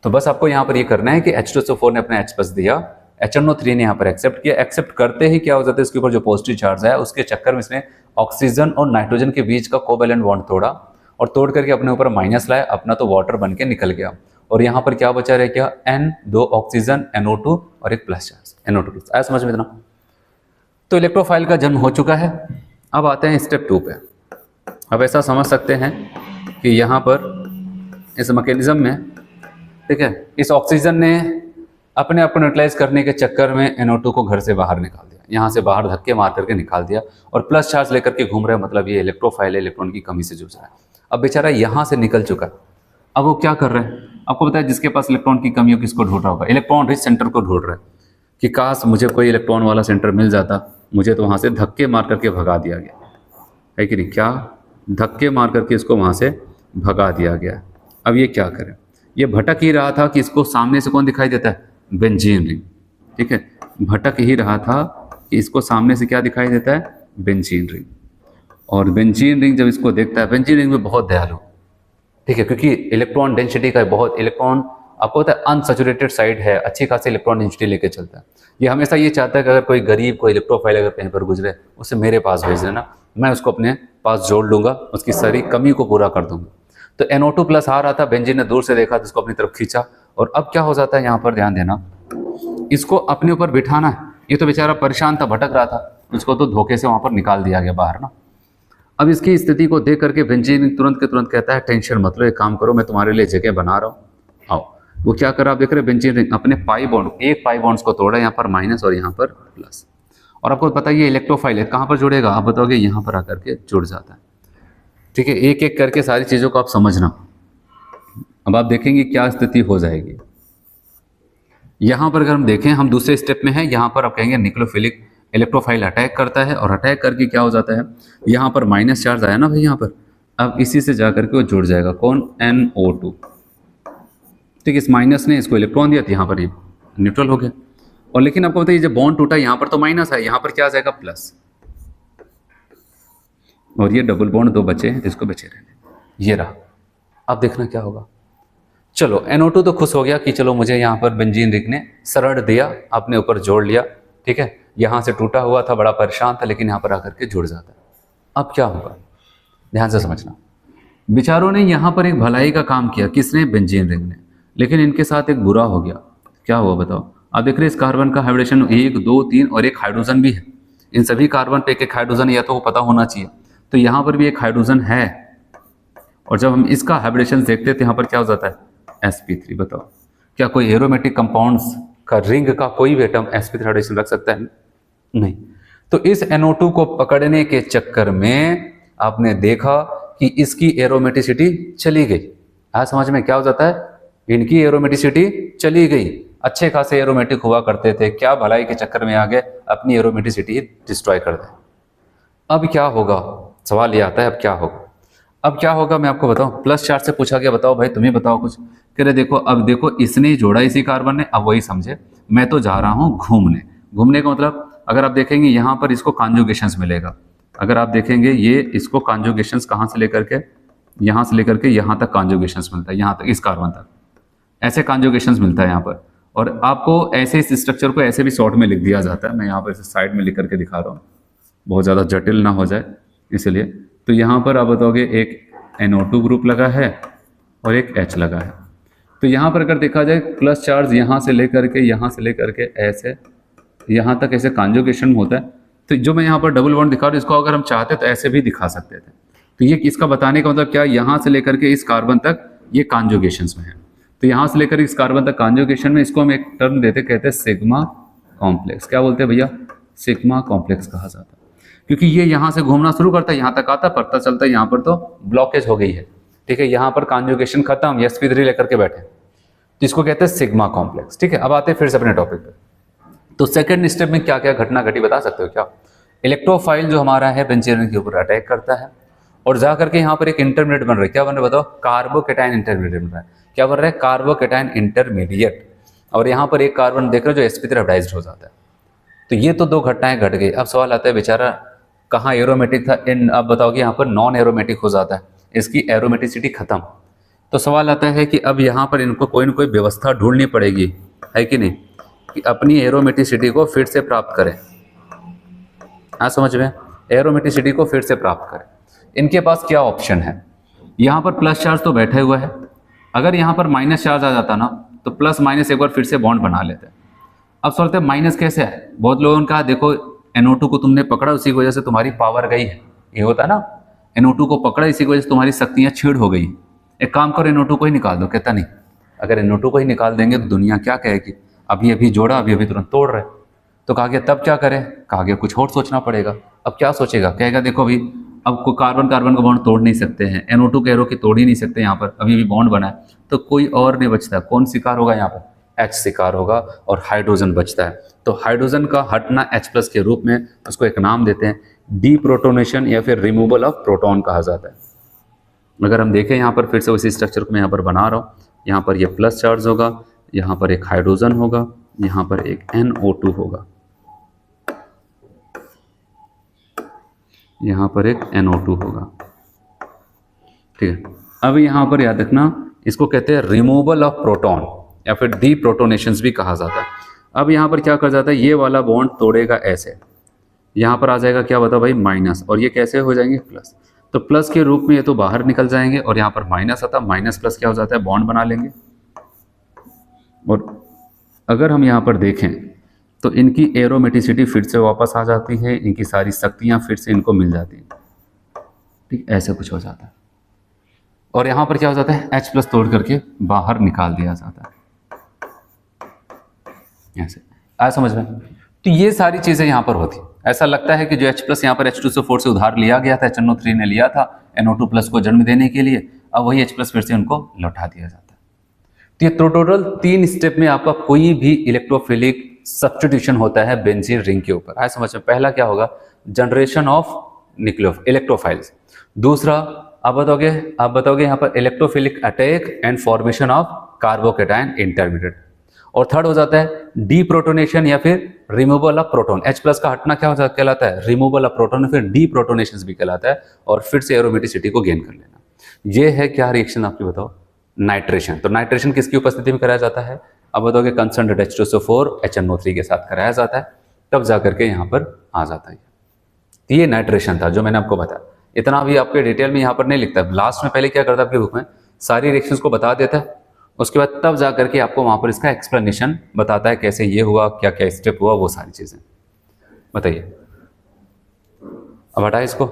तो बस आपको यहाँ पर ये करना है कि H2SO4 ने अपना H+ दिया, HNO3 ने यहाँ पर एक्सेप्ट किया। एक्सेप्ट करते ही क्या हो जाता है, इसके ऊपर जो पॉजिटिव चार्ज है उसके चक्कर में इसने ऑक्सीजन और नाइट्रोजन के बीच का कोवेलेंट बॉन्ड तोड़ा और तोड़ करके अपने ऊपर माइनस लाया, अपना तो वाटर बन के निकल गया। और यहाँ पर क्या बचा रह गया, N, 2 ऑक्सीजन, NO2 और एक प्लस चार्ज NO2 प्लस। आया समझ में इतना। तो इलेक्ट्रोफाइल का जन्म हो चुका है। अब आते हैं स्टेप 2 पे। अब ऐसा समझ सकते हैं कि यहाँ पर इस मैकेनिज्म में, ठीक है, इस ऑक्सीजन ने अपने आप को न्यूट्रलाइज करने के चक्कर में NO2 को घर से बाहर निकाल दिया, यहाँ से बाहर धक्के मार करके निकाल दिया और प्लस चार्ज लेकर के घूम रहा है, मतलब ये इलेक्ट्रोफाइल है, इलेक्ट्रॉन की कमी से जूझ रहा है। अब बेचारा यहाँ से निकल चुका है, अब वो क्या कर रहे हैं, आपको पता है जिसके पास इलेक्ट्रॉन की कमी हो किसको ढूंढ रहा होगा, इलेक्ट्रॉन रिच सेंटर को ढूंढ रहा है कि काश मुझे कोई इलेक्ट्रॉन वाला सेंटर मिल जाता, मुझे तो वहाँ से धक्के मार करके भगा दिया गया है कि नहीं, क्या धक्के मार करके इसको वहाँ से भगा दिया गया। अब ये क्या करे, ये भटक ही रहा था कि इसको सामने से कौन दिखाई देता है, बेंजीन रिंग, ठीक है, भटक ही रहा था कि इसको सामने से क्या दिखाई देता है, बेंजीन रिंग। और बेंजीन रिंग जब इसको देखता है, बेंजीन रिंग में बहुत दयालु, ठीक है, क्योंकि इलेक्ट्रॉन डेंसिटी का बहुत, इलेक्ट्रॉन आपको पता है अनसैचुरेटेड साइड है, अच्छी खासी इलेक्ट्रॉन डेंसिटी लेके चलता है। ये हमेशा ये चाहता है कि अगर कोई गरीब कोई इलेक्ट्रोफाइल अगर कहीं पर गुजरे, उसे मेरे पास भेज देना, मैं उसको अपने पास जोड़ लूंगा, उसकी सारी कमी को पूरा कर दूंगा। तो NO2 प्लस आ रहा था, बेंजीन ने दूर से देखा तो इसको अपनी तरफ खींचा और अब क्या हो जाता है, यहाँ पर ध्यान देना, इसको अपने ऊपर बिठाना है। ये तो बेचारा परेशान था, भटक रहा था, उसको तो धोखे से वहाँ पर निकाल दिया गया बाहर ना। अब इसकी स्थिति को देख करके बेंजीन तुरंत के तुरंत कहता है टेंशन मत लो, एक काम करो, मैं तुम्हारे लिए जगह बना रहा हूँ, आओ। वो क्या कर रहा, आप देख रहे हैं बेंजीन रिंग अपने पाई बॉन्ड, एक पाई बॉन्ड्स को तोड़ा, यहाँ पर माइनस और यहाँ पर प्लस। और आपको पता है ये इलेक्ट्रोफाइल है, कहाँ पर जुड़ेगा, आप बताओगे यहाँ पर आकर के जुड़ जाता है, ठीक है। एक एक करके सारी चीज़ों को आप समझना। अब आप देखेंगे क्या स्थिति हो जाएगी। यहाँ पर अगर हम देखें, हम दूसरे स्टेप में हैं, यहाँ पर आप कहेंगे न्यूक्लियोफिलिक इलेक्ट्रोफाइल अटैक करता है और अटैक करके क्या हो जाता है, यहाँ पर माइनस चार्ज आया ना भाई यहाँ पर, अब इसी से जा करके वो जुड़ जाएगा, कौन, NO2, ठीक है। इस माइनस ने इसको इलेक्ट्रॉन दिया तो यहाँ पर ये न्यूट्रल हो गया। और लेकिन आपको बताइए जब बॉन्ड टूटा, यहाँ पर तो माइनस है, यहाँ पर क्या आ जाएगा, प्लस, और ये डबल बॉन्ड दो बचे हैं, इसको बचे रहने, ये रहा। अब देखना क्या होगा। चलो NO2 तो खुश हो गया कि चलो मुझे यहाँ पर बेंजीन रिंग ने सरड़ दिया, अपने ऊपर जोड़ लिया, ठीक है। यहाँ से टूटा हुआ था, बड़ा परेशान था, लेकिन यहाँ पर आकर के जुड़ जाता है। अब क्या होगा, ध्यान से समझना। बेचारों ने यहाँ पर एक भलाई का काम किया, किसने, बेंजीन रिंग ने, लेकिन इनके साथ एक बुरा हो गया। क्या हुआ बताओ, आप देख रहे हैं इस कार्बन का हाइब्रिडेशन 1, 2, 3 और एक हाइड्रोजन भी है। इन सभी कार्बन पे एक एक हाइड्रोजन या तो वो पता होना चाहिए, तो यहाँ पर भी एक हाइड्रोजन है। और जब हम इसका हाइब्रिडेशन देखते हैं तो यहाँ पर क्या हो जाता है, sp3। बताओ क्या कोई एरोमेटिक कंपाउंड्स का रिंग का कोई भी एटम sp3 हाइब्रिडेशन रख सकता है, नहीं। तो इस NO2 को पकड़ने के चक्कर में आपने देखा कि इसकी एरोमेटिसिटी चली गई। आज समझ में क्या हो जाता है, इनकी एरोमेटिसिटी चली गई। अच्छे खासे एरोमेटिक हुआ करते थे, क्या भलाई के चक्कर में आ गए, अपनी एरोमेटिसिटी डिस्ट्रॉय कर दे। अब क्या होगा, सवाल ये आता है अब क्या होगा। अब क्या होगा मैं आपको बताऊं, प्लस चार्ज से पूछा गया, बताओ भाई तुम्हें बताओ कुछ। कह रहे देखो, अब देखो इसने ही जोड़ा इसी कार्बन ने, अब वही समझे, मैं तो जा रहा हूं घूमने। घूमने का मतलब अगर आप देखेंगे यहाँ पर इसको कॉन्जुगेशंस मिलेगा। अगर आप देखेंगे ये इसको कॉन्जुगेशंस कहाँ से लेकर के, यहाँ से लेकर के यहाँ तक कॉन्जुगेशंस मिलता है, यहाँ तक इस कार्बन तक ऐसे कॉन्जुगेशंस मिलता है यहाँ पर। और आपको ऐसे इस स्ट्रक्चर को ऐसे भी शॉर्ट में लिख दिया जाता है। मैं यहाँ पर इसे साइड में लिख करके दिखा रहा हूँ, बहुत ज़्यादा जटिल ना हो जाए इसलिए। तो यहाँ पर आप बताओगे एक NO2 ग्रुप लगा है और एक H लगा है। तो यहाँ पर अगर देखा जाए प्लस चार्ज यहाँ से लेकर के ऐसे यहाँ तक ऐसे कॉन्जुगेशन होता है। तो जो मैं यहाँ पर डबल बॉन्ड दिखा रहा हूँ, इसको अगर हम चाहते तो ऐसे भी दिखा सकते थे। तो ये इसका बताने का मतलब क्या, यहाँ से लेकर के इस कार्बन तक ये कॉन्जुगेशंस में है। तो यहाँ से लेकर इस कार्बन तक कॉन्जुगेशन में, इसको हम एक टर्म देते कहते हैं सिग्मा कॉम्प्लेक्स। क्या बोलते हैं भैया, सिग्मा कॉम्प्लेक्स कहा जाता है। क्योंकि ये यहाँ से घूमना शुरू करता है, यहाँ तक आता है, पता चलता है यहाँ पर तो ब्लॉकेज हो गई है, ठीक है, यहाँ पर कॉन्जुगेशन खत्म, sp3 लेकर के बैठे, तो इसको कहते हैं सिग्मा कॉम्प्लेक्स। ठीक है, अब आते हैं फिर से अपने टॉपिक पे। तो सेकंड स्टेप में क्या क्या घटना घटी बता सकते हो क्या? इलेक्ट्रोफाइल जो हमारा है बेंजीन रिंग के ऊपर अटैक करता है और जा करके यहाँ पर एक इंटरमीडिएट बन रहा है। क्या बन रहा है बताओ? कार्बोकेटाइन इंटरमीडिएट बन रहा है। क्या बन रहा है? Carbocation intermediate. और यहाँ पर एक कार्बन देख रहे हो जो sp3 हाइब्रिडाइज्ड हो जाता है। तो ये तो दो घटनाएं घट गई। अब सवाल आता है बेचारा कहाँ एरोमेटिक था, इन अब बताओगे यहाँ पर नॉन एरोमेटिक हो जाता है, इसकी एरोमेटिसिटी खत्म। तो सवाल आता है कि अब यहाँ पर इनको कोई ना कोई व्यवस्था ढूंढनी पड़ेगी, है कि नहीं, कि अपनी एरोमेटिसिटी को फिर से प्राप्त करें। हाँ समझ में, एरोमेटिसिटी को फिर से प्राप्त करें। इनके पास क्या ऑप्शन है? यहाँ पर प्लस चार्ज तो बैठा हुआ है, अगर यहाँ पर माइनस चार्ज आ जाता ना तो प्लस माइनस एक बार फिर से बॉन्ड बना लेते हैं। अब सोचते हैं माइनस कैसे है, बहुत लोगों ने कहा देखो NO2 को तुमने पकड़ा उसी की वजह से तुम्हारी पावर गई है, ये होता है ना, NO2 को पकड़ा इसी की वजह से तुम्हारी शक्तियाँ छीड़ हो गई। एक काम करो NO2 को ही निकाल दो। कहता नहीं, अगर NO2 को ही निकाल देंगे तो दुनिया क्या कहेगी, अभी जोड़ा अभी तुरंत तोड़ रहे। तो कहा गया तब क्या करें? कहा गया कुछ और सोचना पड़ेगा। अब क्या सोचेगा? कहेगा देखो अभी अब को कार्बन कार्बन का बॉन्ड तोड़ नहीं सकते हैं, NO2 के NO की तोड़ ही नहीं सकते, यहाँ पर अभी भी बॉन्ड बना है, तो कोई और नहीं बचता। कौन शिकार होगा यहाँ पर? H शिकार होगा और हाइड्रोजन बचता है। तो हाइड्रोजन का हटना H+ के रूप में उसको एक नाम देते हैं डीप्रोटोनेशन या फिर रिमूवल ऑफ प्रोटॉन कहा जाता है। अगर हम देखें यहाँ पर फिर से उसी स्ट्रक्चर को मैं यहाँ पर बना रहा हूँ, यहाँ पर ये प्लस चार्ज होगा, यहाँ पर एक हाइड्रोजन होगा, यहाँ पर एक NO2 होगा, यहाँ पर एक NO2 होगा। ठीक है, अब यहाँ पर याद रखना इसको कहते हैं रिमूवल ऑफ प्रोटॉन या फिर डीप्रोटोनेशन भी कहा जाता है। अब यहाँ पर क्या कर जाता है, ये वाला बॉन्ड तोड़ेगा ऐसे, यहाँ पर आ जाएगा क्या बता भाई माइनस, और ये कैसे हो जाएंगे प्लस। तो प्लस के रूप में ये तो बाहर निकल जाएंगे और यहाँ पर माइनस आता है, माइनस प्लस क्या हो जाता है बॉन्ड बना लेंगे। और अगर हम यहाँ पर देखें तो इनकी एरोमेटिसिटी फिर से वापस आ जाती है, इनकी सारी शक्तियाँ फिर से इनको मिल जाती हैं। ठीक, ऐसे कुछ हो जाता है। और यहाँ पर क्या हो जाता है, H+ तोड़ करके बाहर निकाल दिया जाता है ऐसे। आया समझ में? तो ये सारी चीज़ें यहाँ पर होती। ऐसा लगता है कि जो H+ यहाँ पर H2SO4 से उधार लिया गया था, HNO3 ने लिया था NO2+ को जन्म देने के लिए, अब वही H+ फिर से उनको लौटा दिया जाता है। तो ये टोटल 3 स्टेप में आपका कोई भी इलेक्ट्रोफिलिक सब्स्टिट्यूशन होता है बेंजीन रिंग के ऊपर। आया समझ में? पहला क्या होगा, जनरेशन ऑफ इलेक्ट्रोफाइल्स। दूसरा आप बताओगे यहाँ पर electrophilic attack and formation of carbocation intermediate. और थर्ड हो जाता है डीप्रोटोनेशन या फिर रिमूवल ऑफ प्रोटॉन। H+ का हटना क्या हो जाता कहलाता है, रिमूवल ऑफ प्रोटॉन, फिर डीप्रोटोनेशन भी कहलाता है, और फिर से एरोमेटिसिटी को गेन कर लेना। ये है क्या रिएक्शन आपकी बताओ, नाइट्रेशन। तो नाइट्रेशन किसकी उपस्थिति में कराया जाता है? अब बताओगे कंसंट्रेट H2SO4 HNO3 के साथ कराया जाता है, तब जाकर के यहाँ पर आ जाता है। तो ये नाइट्रेशन था जो मैंने आपको बताया। इतना भी आपके डिटेल में यहाँ पर नहीं लिखता है, लास्ट में पहले क्या करता है आपके बुक में सारी रिएक्शंस को बता देता है, उसके बाद तब जा करके आपको वहाँ पर इसका एक्सप्लेनेशन बताता है कैसे ये हुआ, क्या क्या स्टेप हुआ, वो सारी चीज़ें बताइए। अब हटाए इसको,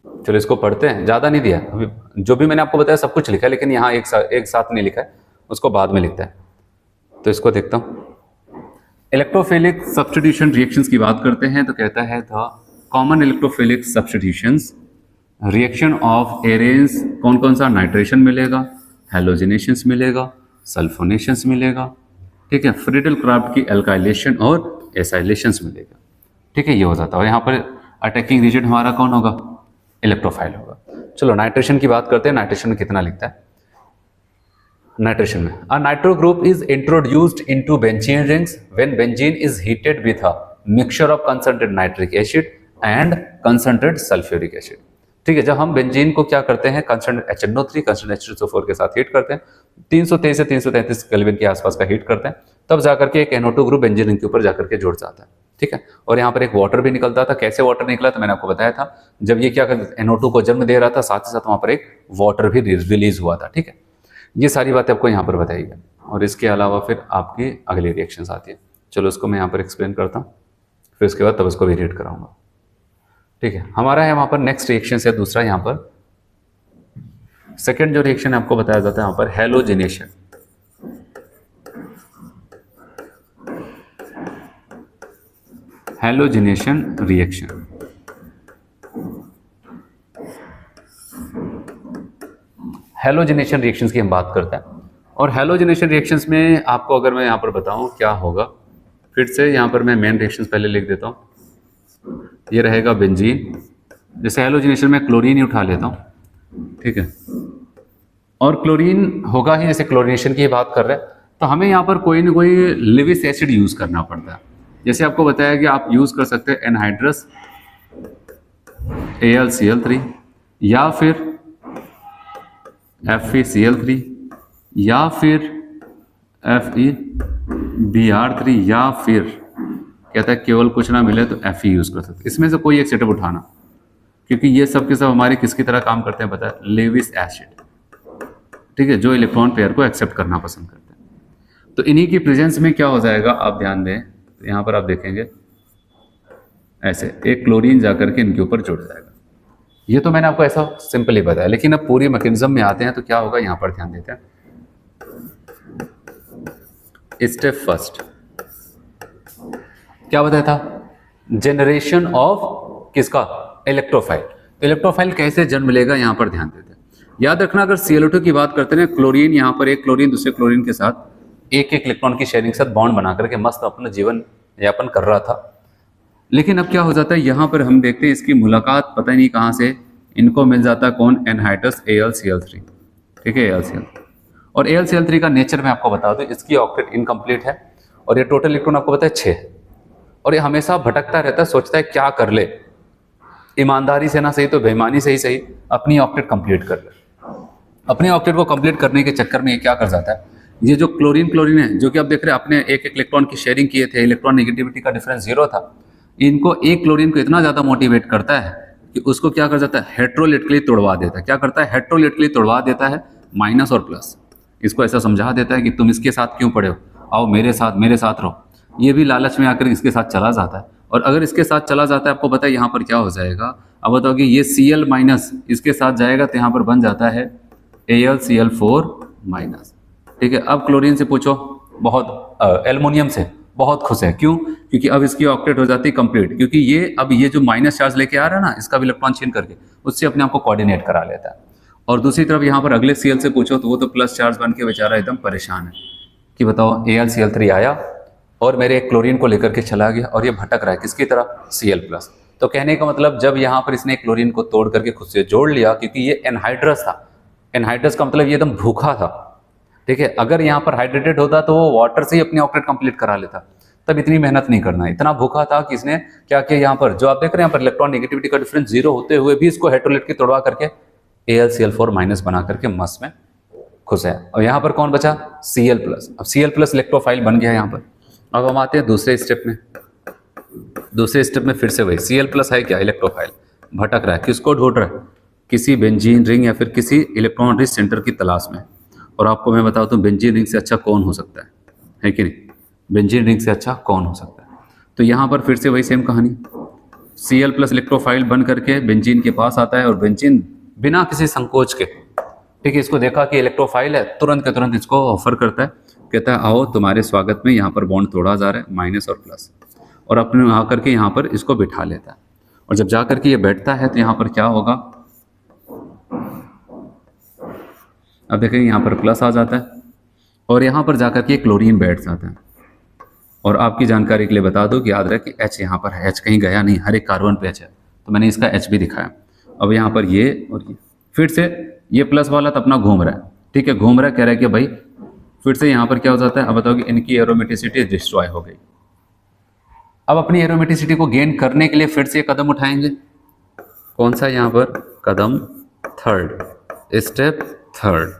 चलो इसको पढ़ते हैं। ज़्यादा नहीं दिया अभी, जो भी मैंने आपको बताया सब कुछ लिखा है, लेकिन यहाँ एक साथ नहीं लिखा है, उसको बाद में लिखता है। तो इसको देखता हूँ। इलेक्ट्रोफिलिक सब्स्टिट्यूशन रिएक्शंस की बात करते हैं तो कहता है था common electrophilic substitutions reaction of arenes, कौन कौन सा, नाइट्रेशन मिलेगा, हेलोजिनेशंस मिलेगा, सल्फोनेशंस मिलेगा, ठीक है, फ्रीडल क्राफ्ट की एल्काइलेशन और एसाइलेशंस मिलेगा। ठीक है, ये हो जाता है। और यहाँ पर अटैकिंग रीजन हमारा कौन होगा, इलेक्ट्रोफाइल होगा। चलो नाइट्रेशन की बात करते हैं। नाइट्रेशन में कितना लिखता है, नाइट्रेशन में अ nitro group is introduced into benzene rings when benzene is heated with a mixture of concentrated nitric acid and concentrated sulphuric acid. ठीक है, जब हम बेंजीन को क्या करते हैं कंस्टेंट HNO3 कंस्टेंट H2SO4 के साथ हीट करते हैं, 323 से 333 केल्विन के आसपास का हीट करते हैं, तब जाकर के एक NO2 ग्रुप बेंजीन रिंग के ऊपर जाकर के जुड़ जाता है। ठीक है, और यहाँ पर एक वाटर भी निकलता था। कैसे वाटर निकला तो मैंने आपको बताया था, जब ये क्या करता NO2 को जन्म दे रहा था, साथ ही साथ वहाँ पर एक वाटर भी रिलीज हुआ था। ठीक है, ये सारी बातें आपको यहाँ पर बताई गई, और इसके अलावा फिर आपकी अगली रिएक्शंस आती है। चलो इसको मैं यहाँ पर एक्सप्लेन करता हूँ, फिर उसके बाद तब इसको भी रीड कराऊंगा। ठीक है, हमारा है वहाँ पर नेक्स्ट रिएक्शन है दूसरा, यहाँ पर सेकेंड जो रिएक्शन आपको बताया जाता है यहाँ पर halogenation. Halogenation reaction. Halogenation reactions की हम बात करते हैं, और हैलोजिनेशन रिएक्शंस में आपको अगर मैं यहाँ पर बताऊँ क्या होगा, फिर से यहाँ पर मैं मेन रिएक्शंस पहले लिख देता हूँ। ये रहेगा बेंजीन, जैसे हैलोजिनेशन में क्लोरीन ही उठा लेता हूँ। ठीक है, और क्लोरीन होगा ही, जैसे क्लोरीनेशन की बात कर रहे हैं तो हमें यहाँ पर कोई ना कोई लिविस एसिड यूज करना पड़ता है। जैसे आपको बताया कि आप यूज कर सकते हैं एनहाइड्रस AlCl3, या फिर FeCl3, या फिर FeBr3, या फिर कहता है केवल कुछ ना मिले तो Fe यूज कर सकते हैं। इसमें से कोई एक सेटअप उठाना, क्योंकि ये सब के सब हमारे किसकी तरह काम करते हैं पता है, लेविस एसिड। ठीक है, जो इलेक्ट्रॉन पेयर को एक्सेप्ट करना पसंद करते हैं। तो इन्हीं की प्रेजेंस में क्या हो जाएगा, आप ध्यान दें, तो यहाँ पर आप देखेंगे ऐसे एक क्लोरीन जाकर के इनके ऊपर जुड़ जाएगा। ये तो मैंने आपको ऐसा सिंपली बताया, लेकिन अब पूरी मैकेनिज्म में आते हैं तो क्या होगा, यहाँ पर ध्यान देते हैं। स्टेप फर्स्ट क्या बताया था, जनरेशन ऑफ किसका, इलेक्ट्रोफाइल। तो इलेक्ट्रोफाइल कैसे जन्म लेगा, यहाँ पर ध्यान देते हैं। याद रखना, अगर ClO2 की बात करते हैं, क्लोरीन यहाँ पर एक क्लोरीन दूसरे क्लोरीन के साथ एक एक इलेक्ट्रॉन की शेयरिंग के साथ बॉन्ड बना करके मस्त अपना जीवन यापन कर रहा था। लेकिन अब क्या हो जाता है, यहाँ पर हम देखते हैं इसकी मुलाकात पता नहीं कहाँ से इनको मिल जाता है, कौन, एनहाइड्रस AlCl3। ठीक है, AlCl, और AlCl3 का नेचर मैं आपको बता दूं, इसकी ऑक्टेट इनकम्प्लीट है, और ये टोटल इलेक्ट्रॉन आपको पता है 6 है, और ये हमेशा भटकता रहता है, सोचता है क्या कर ले, ईमानदारी से ना सही तो बेईमानी से ही सही अपनी ऑक्टेट कंप्लीट कर ले। अपने ऑक्टेट को कंप्लीट करने के चक्कर में ये क्या कर जाता है, ये जो क्लोरीन है, जो कि आप देख रहे हैं, अपने एक एक इलेक्ट्रॉन की शेयरिंग किए थे, इलेक्ट्रॉन नेगेटिविटी का डिफरेंस 0 था, इनको एक क्लोरीन को इतना ज़्यादा मोटिवेट करता है कि उसको क्या कर जाता है, हेट्रोलिटिकली तोड़वा देता है। क्या करता है, हेट्रोलिटिकली तोड़वा देता है, माइनस और प्लस। इसको ऐसा समझा देता है कि तुम इसके साथ क्यों पड़े हो, आओ मेरे साथ रहो। ये भी लालच में आकर इसके साथ चला जाता है, और अगर इसके साथ चला जाता है, आपको पता है यहाँ पर क्या हो जाएगा, अब बताओ कि ये Cl माइनस इसके साथ जाएगा तो यहाँ पर बन जाता है AlCl4 माइनस। ठीक है, अब क्लोरीन से पूछो, बहुत एल्युमिनियम से बहुत खुश है, क्यों, क्योंकि अब इसकी ऑक्टेट हो जाती है कंप्लीट, क्योंकि ये अब ये जो माइनस चार्ज लेके आ रहा है ना, इसका भी इलेक्ट्रॉन छीन करके उससे अपने आप को कोऑर्डिनेट करा लेता है। और दूसरी तरफ यहाँ पर अगले Cl से पूछो तो वो तो प्लस चार्ज बन के बेचारा एकदम परेशान है कि बताओ AlCl3 आया और मेरे एक क्लोरीन को लेकर के चला गया, और ये भटक रहा है किसकी तरह, Cl+। तो कहने का मतलब, जब यहाँ पर इसने क्लोरीन को तोड़ करके खुद से जोड़ लिया, क्योंकि ये एनहाइड्रस था, एनहाइड्रस का मतलब ये एकदम भूखा था। ठीक है, अगर यहाँ पर हाइड्रेटेड होता तो वो वाटर से ही अपनी ऑक्टेट कंप्लीट करा लेता, तब इतनी मेहनत नहीं करना। इतना भूखा था कि इसने क्या किया, यहाँ पर जो आप देख रहे हैं, यहाँ पर इलेक्ट्रॉन नेगेटिविटी का डिफरेंस 0 होते हुए भी इसको हेट्रोलिटिकली तोड़वा करके AlCl4 माइनस बना करके मस में खुश है। और यहाँ पर कौन बचा, Cl+। अब Cl+ इलेक्ट्रोफाइल बन गया यहाँ पर। अब हम आते हैं दूसरे स्टेप में। दूसरे स्टेप में फिर से वही Cl+ है क्या, इलेक्ट्रोफाइल भटक रहा है, किसको ढूंढ रहा है, किसी बेंजीन रिंग या फिर किसी इलेक्ट्रॉन रिच सेंटर की तलाश में। और आपको मैं बताता हूँ, बेंजीन रिंग से अच्छा कौन हो सकता है कि नहीं, बेंजीन रिंग से अच्छा कौन हो सकता है। तो यहाँ पर फिर से वही सेम कहानी, Cl+ इलेक्ट्रोफाइल बन करके बेंजीन के पास आता है, और बेंजीन बिना किसी संकोच के, ठीक है, इसको देखा कि इलेक्ट्रोफाइल है, तुरंत के तुरंत इसको ऑफर करता है, कहता है आओ तुम्हारे स्वागत में, यहाँ पर बॉन्ड तोड़ा जा रहा है, माइनस और प्लस, और अपने आकर के यहाँ पर इसको बिठा लेता है। और जब जा करके ये बैठता है तो यहाँ पर क्या होगा, अब देखेंगे यहाँ पर प्लस आ जाता है, और यहाँ पर जाकर के क्लोरीन बैठ जाता है। और आपकी जानकारी के लिए बता दूं कि याद रहे कि H यहाँ पर है, H कहीं गया नहीं, हर एक कार्बन पे H है, तो मैंने इसका H भी दिखाया। अब यहाँ पर ये और ये फिर से ये प्लस वाला तो अपना घूम रहा है, ठीक है, घूम रहा है, कह रहा है कि भाई फिर से यहाँ पर क्या हो जाता है, अब बताओ कि इनकी एरोमेटिसिटी डिस्ट्रॉय हो गई। अब अपनी एरोमेटिसिटी को गेन करने के लिए फिर से कदम उठाएंगे, कौन सा, यहाँ पर कदम थर्ड, स्टेप थर्ड,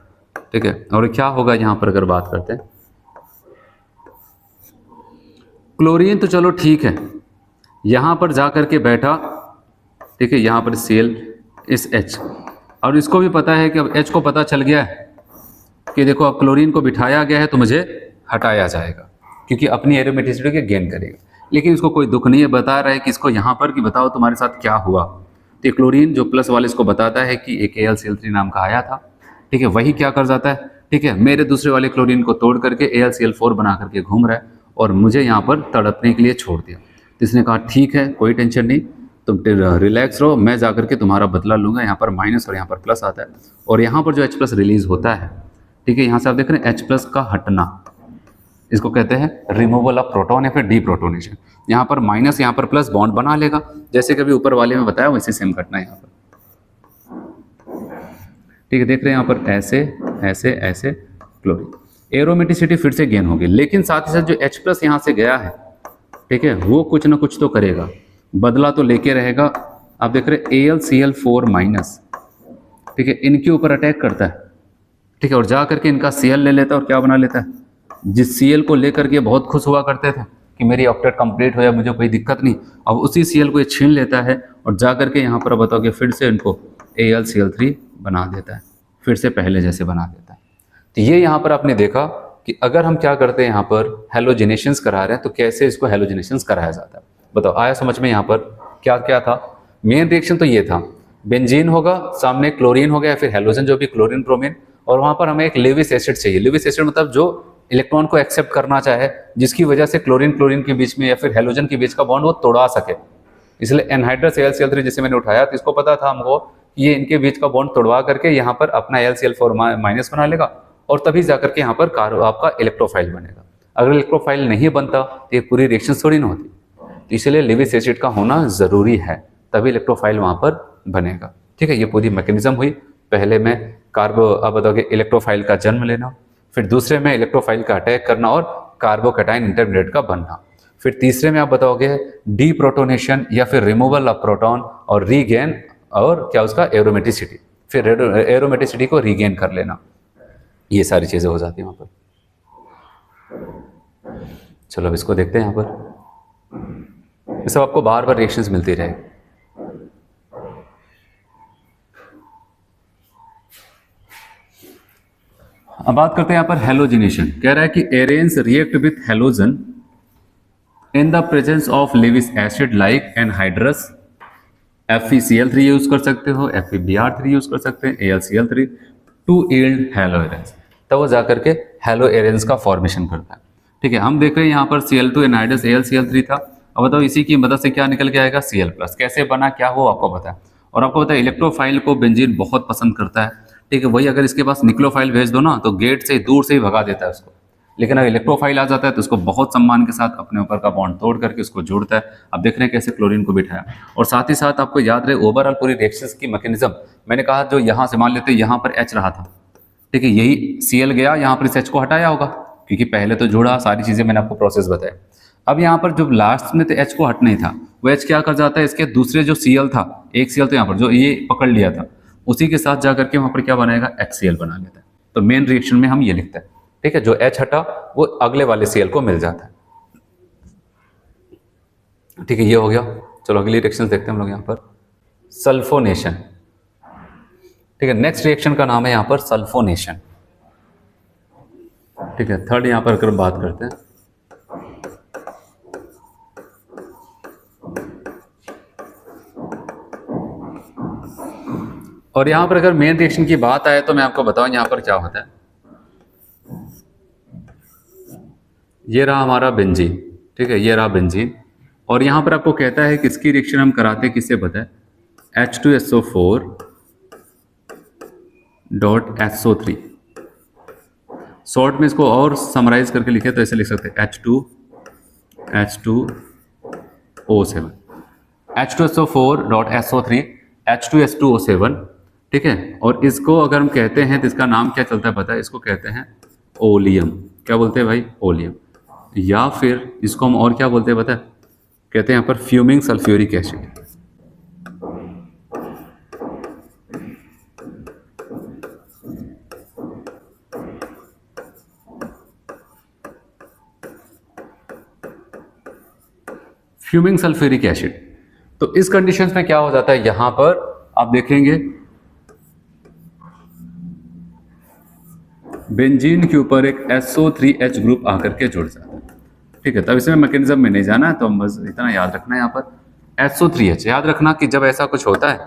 ठीक है। और क्या होगा यहाँ पर अगर बात करते हैं, क्लोरीन तो चलो ठीक है, यहाँ पर जा करके बैठा, ठीक है, यहाँ पर Cl इस H, और इसको भी पता है कि अब H को पता चल गया है कि देखो अब क्लोरीन को बिठाया गया है तो मुझे हटाया जाएगा, क्योंकि अपनी एरोमेटिसिटी के गेन करेगा। लेकिन इसको कोई दुख नहीं है, बता रहा है कि इसको यहाँ पर कि बताओ तुम्हारे साथ क्या हुआ। तो ये क्लोरीन जो प्लस वाले इसको बताता है कि एक AlCl3 नाम का आया था, ठीक है, वही क्या कर जाता है, ठीक है, मेरे दूसरे वाले क्लोरीन को तोड़ करके AlCl4 बना करके घूम रहा है और मुझे यहाँ पर तड़पने के लिए छोड़ दिया। तो इसने कहा ठीक है, कोई टेंशन नहीं, तुम रिलैक्स रहो, मैं जा करके तुम्हारा बदला लूँगा। यहाँ पर माइनस और यहाँ पर प्लस आता है, और यहाँ पर जो H+ रिलीज होता है, ठीक है, यहाँ से आप देख रहे हैं H+ का हटना, इसको कहते हैं रिमूवल ऑफ प्रोटॉन या फिर डीप्रोटोनेशन। यहाँ पर माइनस, यहाँ पर प्लस, बॉन्ड बना लेगा, जैसे कभी ऊपर वाले में बताया वैसे सेम घटना है यहाँ पर, ठीक है। देख रहे हैं यहाँ पर ऐसे ऐसे ऐसे क्लोरीन, एरोमेटिसिटी फिर से गेन होगी, लेकिन साथ ही साथ जो H+ यहाँ से गया है, ठीक है, वो कुछ ना कुछ तो करेगा, बदला तो लेके रहेगा। आप देख रहे AlCl4-, ठीक है, इनके ऊपर अटैक करता है, ठीक है, और जा करके इनका Cl ले लेता है और क्या बना लेता है, जिस Cl को लेकर के बहुत खुश हुआ करते थे कि मेरी ऑक्टेट कंप्लीट हो या मुझे कोई दिक्कत नहीं, अब उसी Cl को ये छीन लेता है और जा करके यहाँ पर बताओगे फिर से इनको AlCl3 बना देता है, फिर से पहले जैसे बना देता है। तो ये यहाँ पर आपने देखा कि अगर हम क्या करते हैं, यहाँ पर हेलोजिनेशंस करा रहे हैं तो कैसे इसको हेलोजिनेशंस कराया जाता है। बताओ आया समझ में? यहाँ पर क्या क्या था, मेन रिएक्शन तो ये था, बेंजीन होगा, सामने क्लोरीन हो गया, फिर हेलोजन जो भी क्लोरीन ब्रोमीन, और वहाँ पर हमें एक लेविस एसिड चाहिए। लेविस एसिड मतलब जो इलेक्ट्रॉन को एक्सेप्ट करना चाहे, जिसकी वजह से क्लोरीन क्लोरीन के बीच में या फिर हेलोजन के बीच का बॉन्ड वो तोड़ा सके। इसलिए एनहाइड्रस AlCl3 जिसे मैंने उठाया तो इसको पता था हमको कि ये इनके बीच का बॉन्ड तोड़वा करके यहाँ पर अपना AlCl4- बना लेगा और तभी जाकर के यहाँ पर आपका इलेक्ट्रोफाइल बनेगा। अगर इलेक्ट्रोफाइल नहीं बनता तो ये पूरी रिएक्शन थोड़ी ना होती। तो इसलिए लेविस एसिड का होना ज़रूरी है, तभी इलेक्ट्रोफाइल वहाँ पर बनेगा, ठीक है। ये पूरी मैकेनिज्म हुई। पहले में अब बताओगे इलेक्ट्रोफाइल का जन्म लेना, फिर दूसरे में इलेक्ट्रोफाइल का अटैक करना और कार्बोकैटायन इंटरमीडिएट का बनना, फिर तीसरे में आप बताओगे डीप्रोटोनेशन या फिर रिमूवल ऑफ प्रोटॉन और रीगेन, और क्या उसका एरोमेटिसिटी, फिर एरोमेटिसिटी को रीगेन कर लेना। ये सारी चीज़ें हो जाती हैं वहाँ पर। चलो अब इसको देखते हैं। यहाँ पर ये सब आपको बार बार रिएक्शंस मिलती रहेगी। अब बात करते हैं यहाँ पर हेलोजिनेशन। कह रहा है कि arenes react with halogen in the presence of Lewis acid like anhydrous, FeCl3 use कर सकते हो, FeBr3 यूज कर सकते हैं, AlCl3 to yield hello arenes, तब वो जाकर के हेलो एरेन्स का फॉर्मेशन करता है, ठीक है। हम देख रहे हैं यहाँ पर Cl2 एनहाइड्रस AlCl3 था। अब बताओ इसी की मदद से क्या निकल के आएगा, Cl+। कैसे बना, क्या हो आपको पता है। और आपको पता है इलेक्ट्रोफाइल को बेंजीन बहुत पसंद करता है, ठीक है। वही अगर इसके पास निक्लोफाइल भेज दो ना तो गेट से दूर से ही भगा देता है उसको, लेकिन अगर इलेक्ट्रोफाइल आ जाता है तो उसको बहुत सम्मान के साथ अपने ऊपर का बॉन्ड तोड़ करके उसको जोड़ता है। अब देख रहे हैं कैसे क्लोरीन को बिठाया। और साथ ही साथ आपको याद रहे ओवरऑल पूरी रिएक्शंस की मैकेनिज्म, मैंने कहा जो यहाँ से मान लेते यहाँ पर H रहा था, ठीक है, यही Cl गया, यहाँ पर इस H को हटाया होगा क्योंकि पहले तो जोड़ा, सारी चीज़ें मैंने आपको प्रोसेस बताया। अब यहाँ पर जो लास्ट में तो H को हट नहीं था, वो H क्या कर जाता है, इसके दूसरे जो Cl था, एक Cl तो यहाँ पर जो ये पकड़ लिया था, उसी के साथ जाकर के वहाँ पर क्या बनाएगा, HCl बना लेता है। तो मेन रिएक्शन में हम ये लिखते हैं, ठीक है, जो H हटा वो अगले वाले Cl को मिल जाता है, ठीक है। ये हो गया। चलो अगली रिएक्शन देखते हैं हम लोग यहाँ पर, सल्फोनेशन, ठीक है। नेक्स्ट रिएक्शन का नाम है यहाँ पर सल्फोनेशन, ठीक है। थर्ड यहाँ पर अगर बात करते हैं, और यहाँ पर अगर मेन रिएक्शन की बात आए तो मैं आपको बताऊं यहाँ पर क्या होता है। ये रहा हमारा बेंजीन, ठीक है, ये रहा बेंजीन, और यहाँ पर आपको कहता है किसकी रिएक्शन हम कराते हैं, किससे पता है, H2SO4.SO3। शॉर्ट में इसको और समराइज करके लिखे तो ऐसे लिख सकते हैं H2O7, H2SO4.SO3 H2S2O7, ठीक है। और इसको अगर हम कहते हैं तो इसका नाम क्या चलता है पता है, इसको कहते हैं ओलियम। क्या बोलते हैं भाई, ओलियम। या फिर इसको हम और क्या बोलते हैं पता है, कहते हैं यहाँ पर fuming sulphuric acid, fuming sulphuric acid. तो इस कंडीशंस में क्या हो जाता है, यहां पर आप देखेंगे बेंजीन के ऊपर एक SO3H ग्रुप आकर के जुड़ जाता है। ठीक है, तब इसमें मैकेनिज्म में नहीं जाना है, तो हम बस इतना याद रखना है। यहाँ पर SO3H याद रखना कि जब ऐसा कुछ होता है,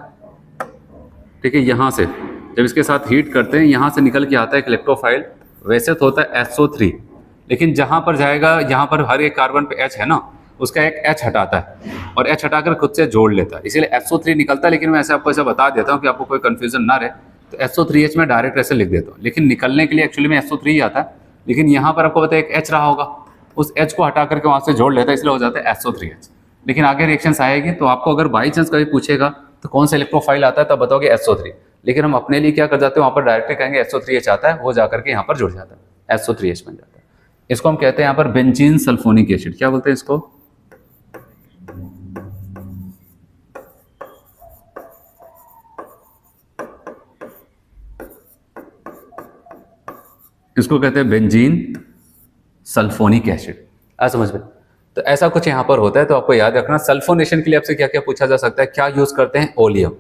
ठीक है, यहाँ से जब इसके साथ हीट करते हैं, यहाँ से निकल के आता है एक इलेक्ट्रोफाइल, वैसे तो होता है SO3, लेकिन जहाँ पर जाएगा, यहाँ पर हर एक कार्बन पे H है ना, उसका एक H हटाता है और H हटाकर खुद से जोड़ लेता है, इसीलिए SO3 निकलता है। लेकिन मैं ऐसे आपको ऐसा बता देता हूँ कि आपको कोई कन्फ्यूजन ना रहे, तो SO3H में डायरेक्ट ऐसे लिख देता हूँ, लेकिन निकलने के लिए एक्चुअली में SO3 ही आता है। लेकिन यहाँ पर आपको पता है एक H रहा होगा, उस H को हटा करके वहाँ से जोड़ लेता है, इसलिए हो जाता है SO3H। लेकिन आगे रिएक्शंस आएगी, तो आपको अगर बाई चांस कभी पूछेगा तो कौन सा इलेक्ट्रोफाइल आता है, तब बताओगे SO3। लेकिन हम अपने लिए क्या कर जाते हैं, वहाँ पर डायरेक्टली कहेंगे SO3H आता है, वो जाकर के यहाँ पर जुड़ जाता है, SO3H बन जाता है। इसको हम कहते हैं यहाँ पर बेंजीन सल्फोनिक एसिड। क्या बोलते हैं इसको? इसको कहते हैं बेंजीन सल्फोनिक एसिड। आ समझ में? तो ऐसा कुछ यहां पर होता है, तो आपको याद रखना। सल्फोनेशन के लिए आपसे क्या क्या पूछा जा सकता है, क्या यूज करते हैं, ओलियम।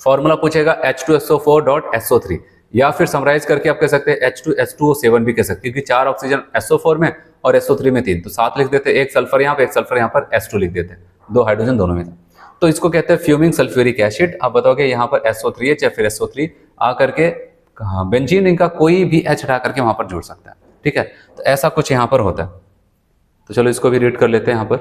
फॉर्मूला पूछेगा H2SO4.SO3, या फिर समराइज करके आप कह सकते हैं H2S2O7 भी कह सकते हैं, क्योंकि 4 ऑक्सीजन SO4 में और SO3 में 3, तो 7 लिख देते हैं, एक सल्फर यहाँ पे, एक सल्फर यहाँ पर, H2 लिख देते हैं, 2 हाइड्रोजन दोनों में। तो इसको कहते हैं फ्यूमिंग सल्फ्यूरिक एसिड। आप बताओगे यहाँ पर SO3H या फिर SO3 आकर के बेंजीन रिंग का कोई भी H हटा करके वहां पर जुड़ सकता है। ठीक है, तो ऐसा कुछ यहां पर होता है। तो चलो इसको भी रीड कर लेते हैं यहां पर।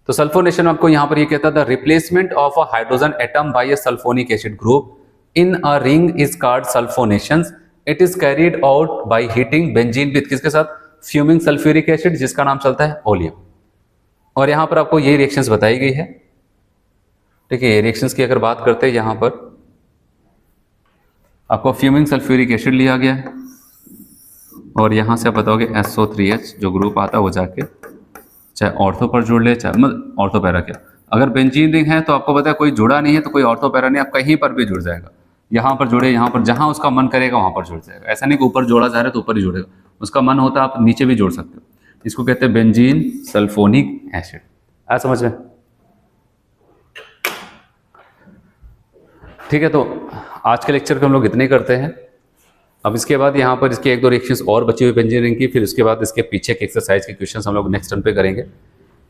तो सल्फोनेशन आपको यहां पर ये कहता था, replacement of a hydrogen atom by a sulphonic acid group in a ring is called sulphonation. It is carried out by heating benzene with किसके साथ, फ्यूमिंग सल्फ्यूरिक एसिड, जिसका नाम चलता है ओलियम। और यहां पर आपको ये रिएक्शंस बताई गई है। ठीक है, ये रिएक्शंस की अगर बात करते हैं, यहां पर आपको फ्यूमिंग सल्फ्यूरिक एसिड लिया गया है और यहाँ से आप बताओगे SO3H जो ग्रुप आता है वो जाके चाहे ऑर्थो पर जुड़ ले, चाहे मतलब ऑर्थो पैरा। क्या अगर बेंजीन रिंग है तो आपको पता है कोई जुड़ा नहीं है तो कोई ऑर्थो पैरा नहीं, आप कहीं पर भी जुड़ जाएगा। यहाँ पर जुड़े, यहाँ पर, जहाँ उसका मन करेगा वहाँ पर जुड़ जाएगा। ऐसा नहीं कि ऊपर जोड़ा जा रहा है तो ऊपर ही जुड़ेगा, उसका मन होता है आप नीचे भी जोड़ सकते हो। इसको कहते हैं बेंजीन सल्फोनिक एसिड। आ समझ में? ठीक है, तो आज के लेक्चर को हम लोग इतने करते हैं। अब इसके बाद यहाँ पर इसके 1-2 रिएक्शंस और बची हुई बेंजीन रिंग की, फिर उसके बाद इसके पीछे के एक्सरसाइज के क्वेश्चंस हम लोग नेक्स्ट टर्न पे करेंगे।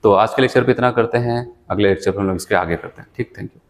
तो आज के लेक्चर पे इतना करते हैं, अगले लेक्चर पे हम लोग इसके आगे करते हैं। ठीक, थैंक यू।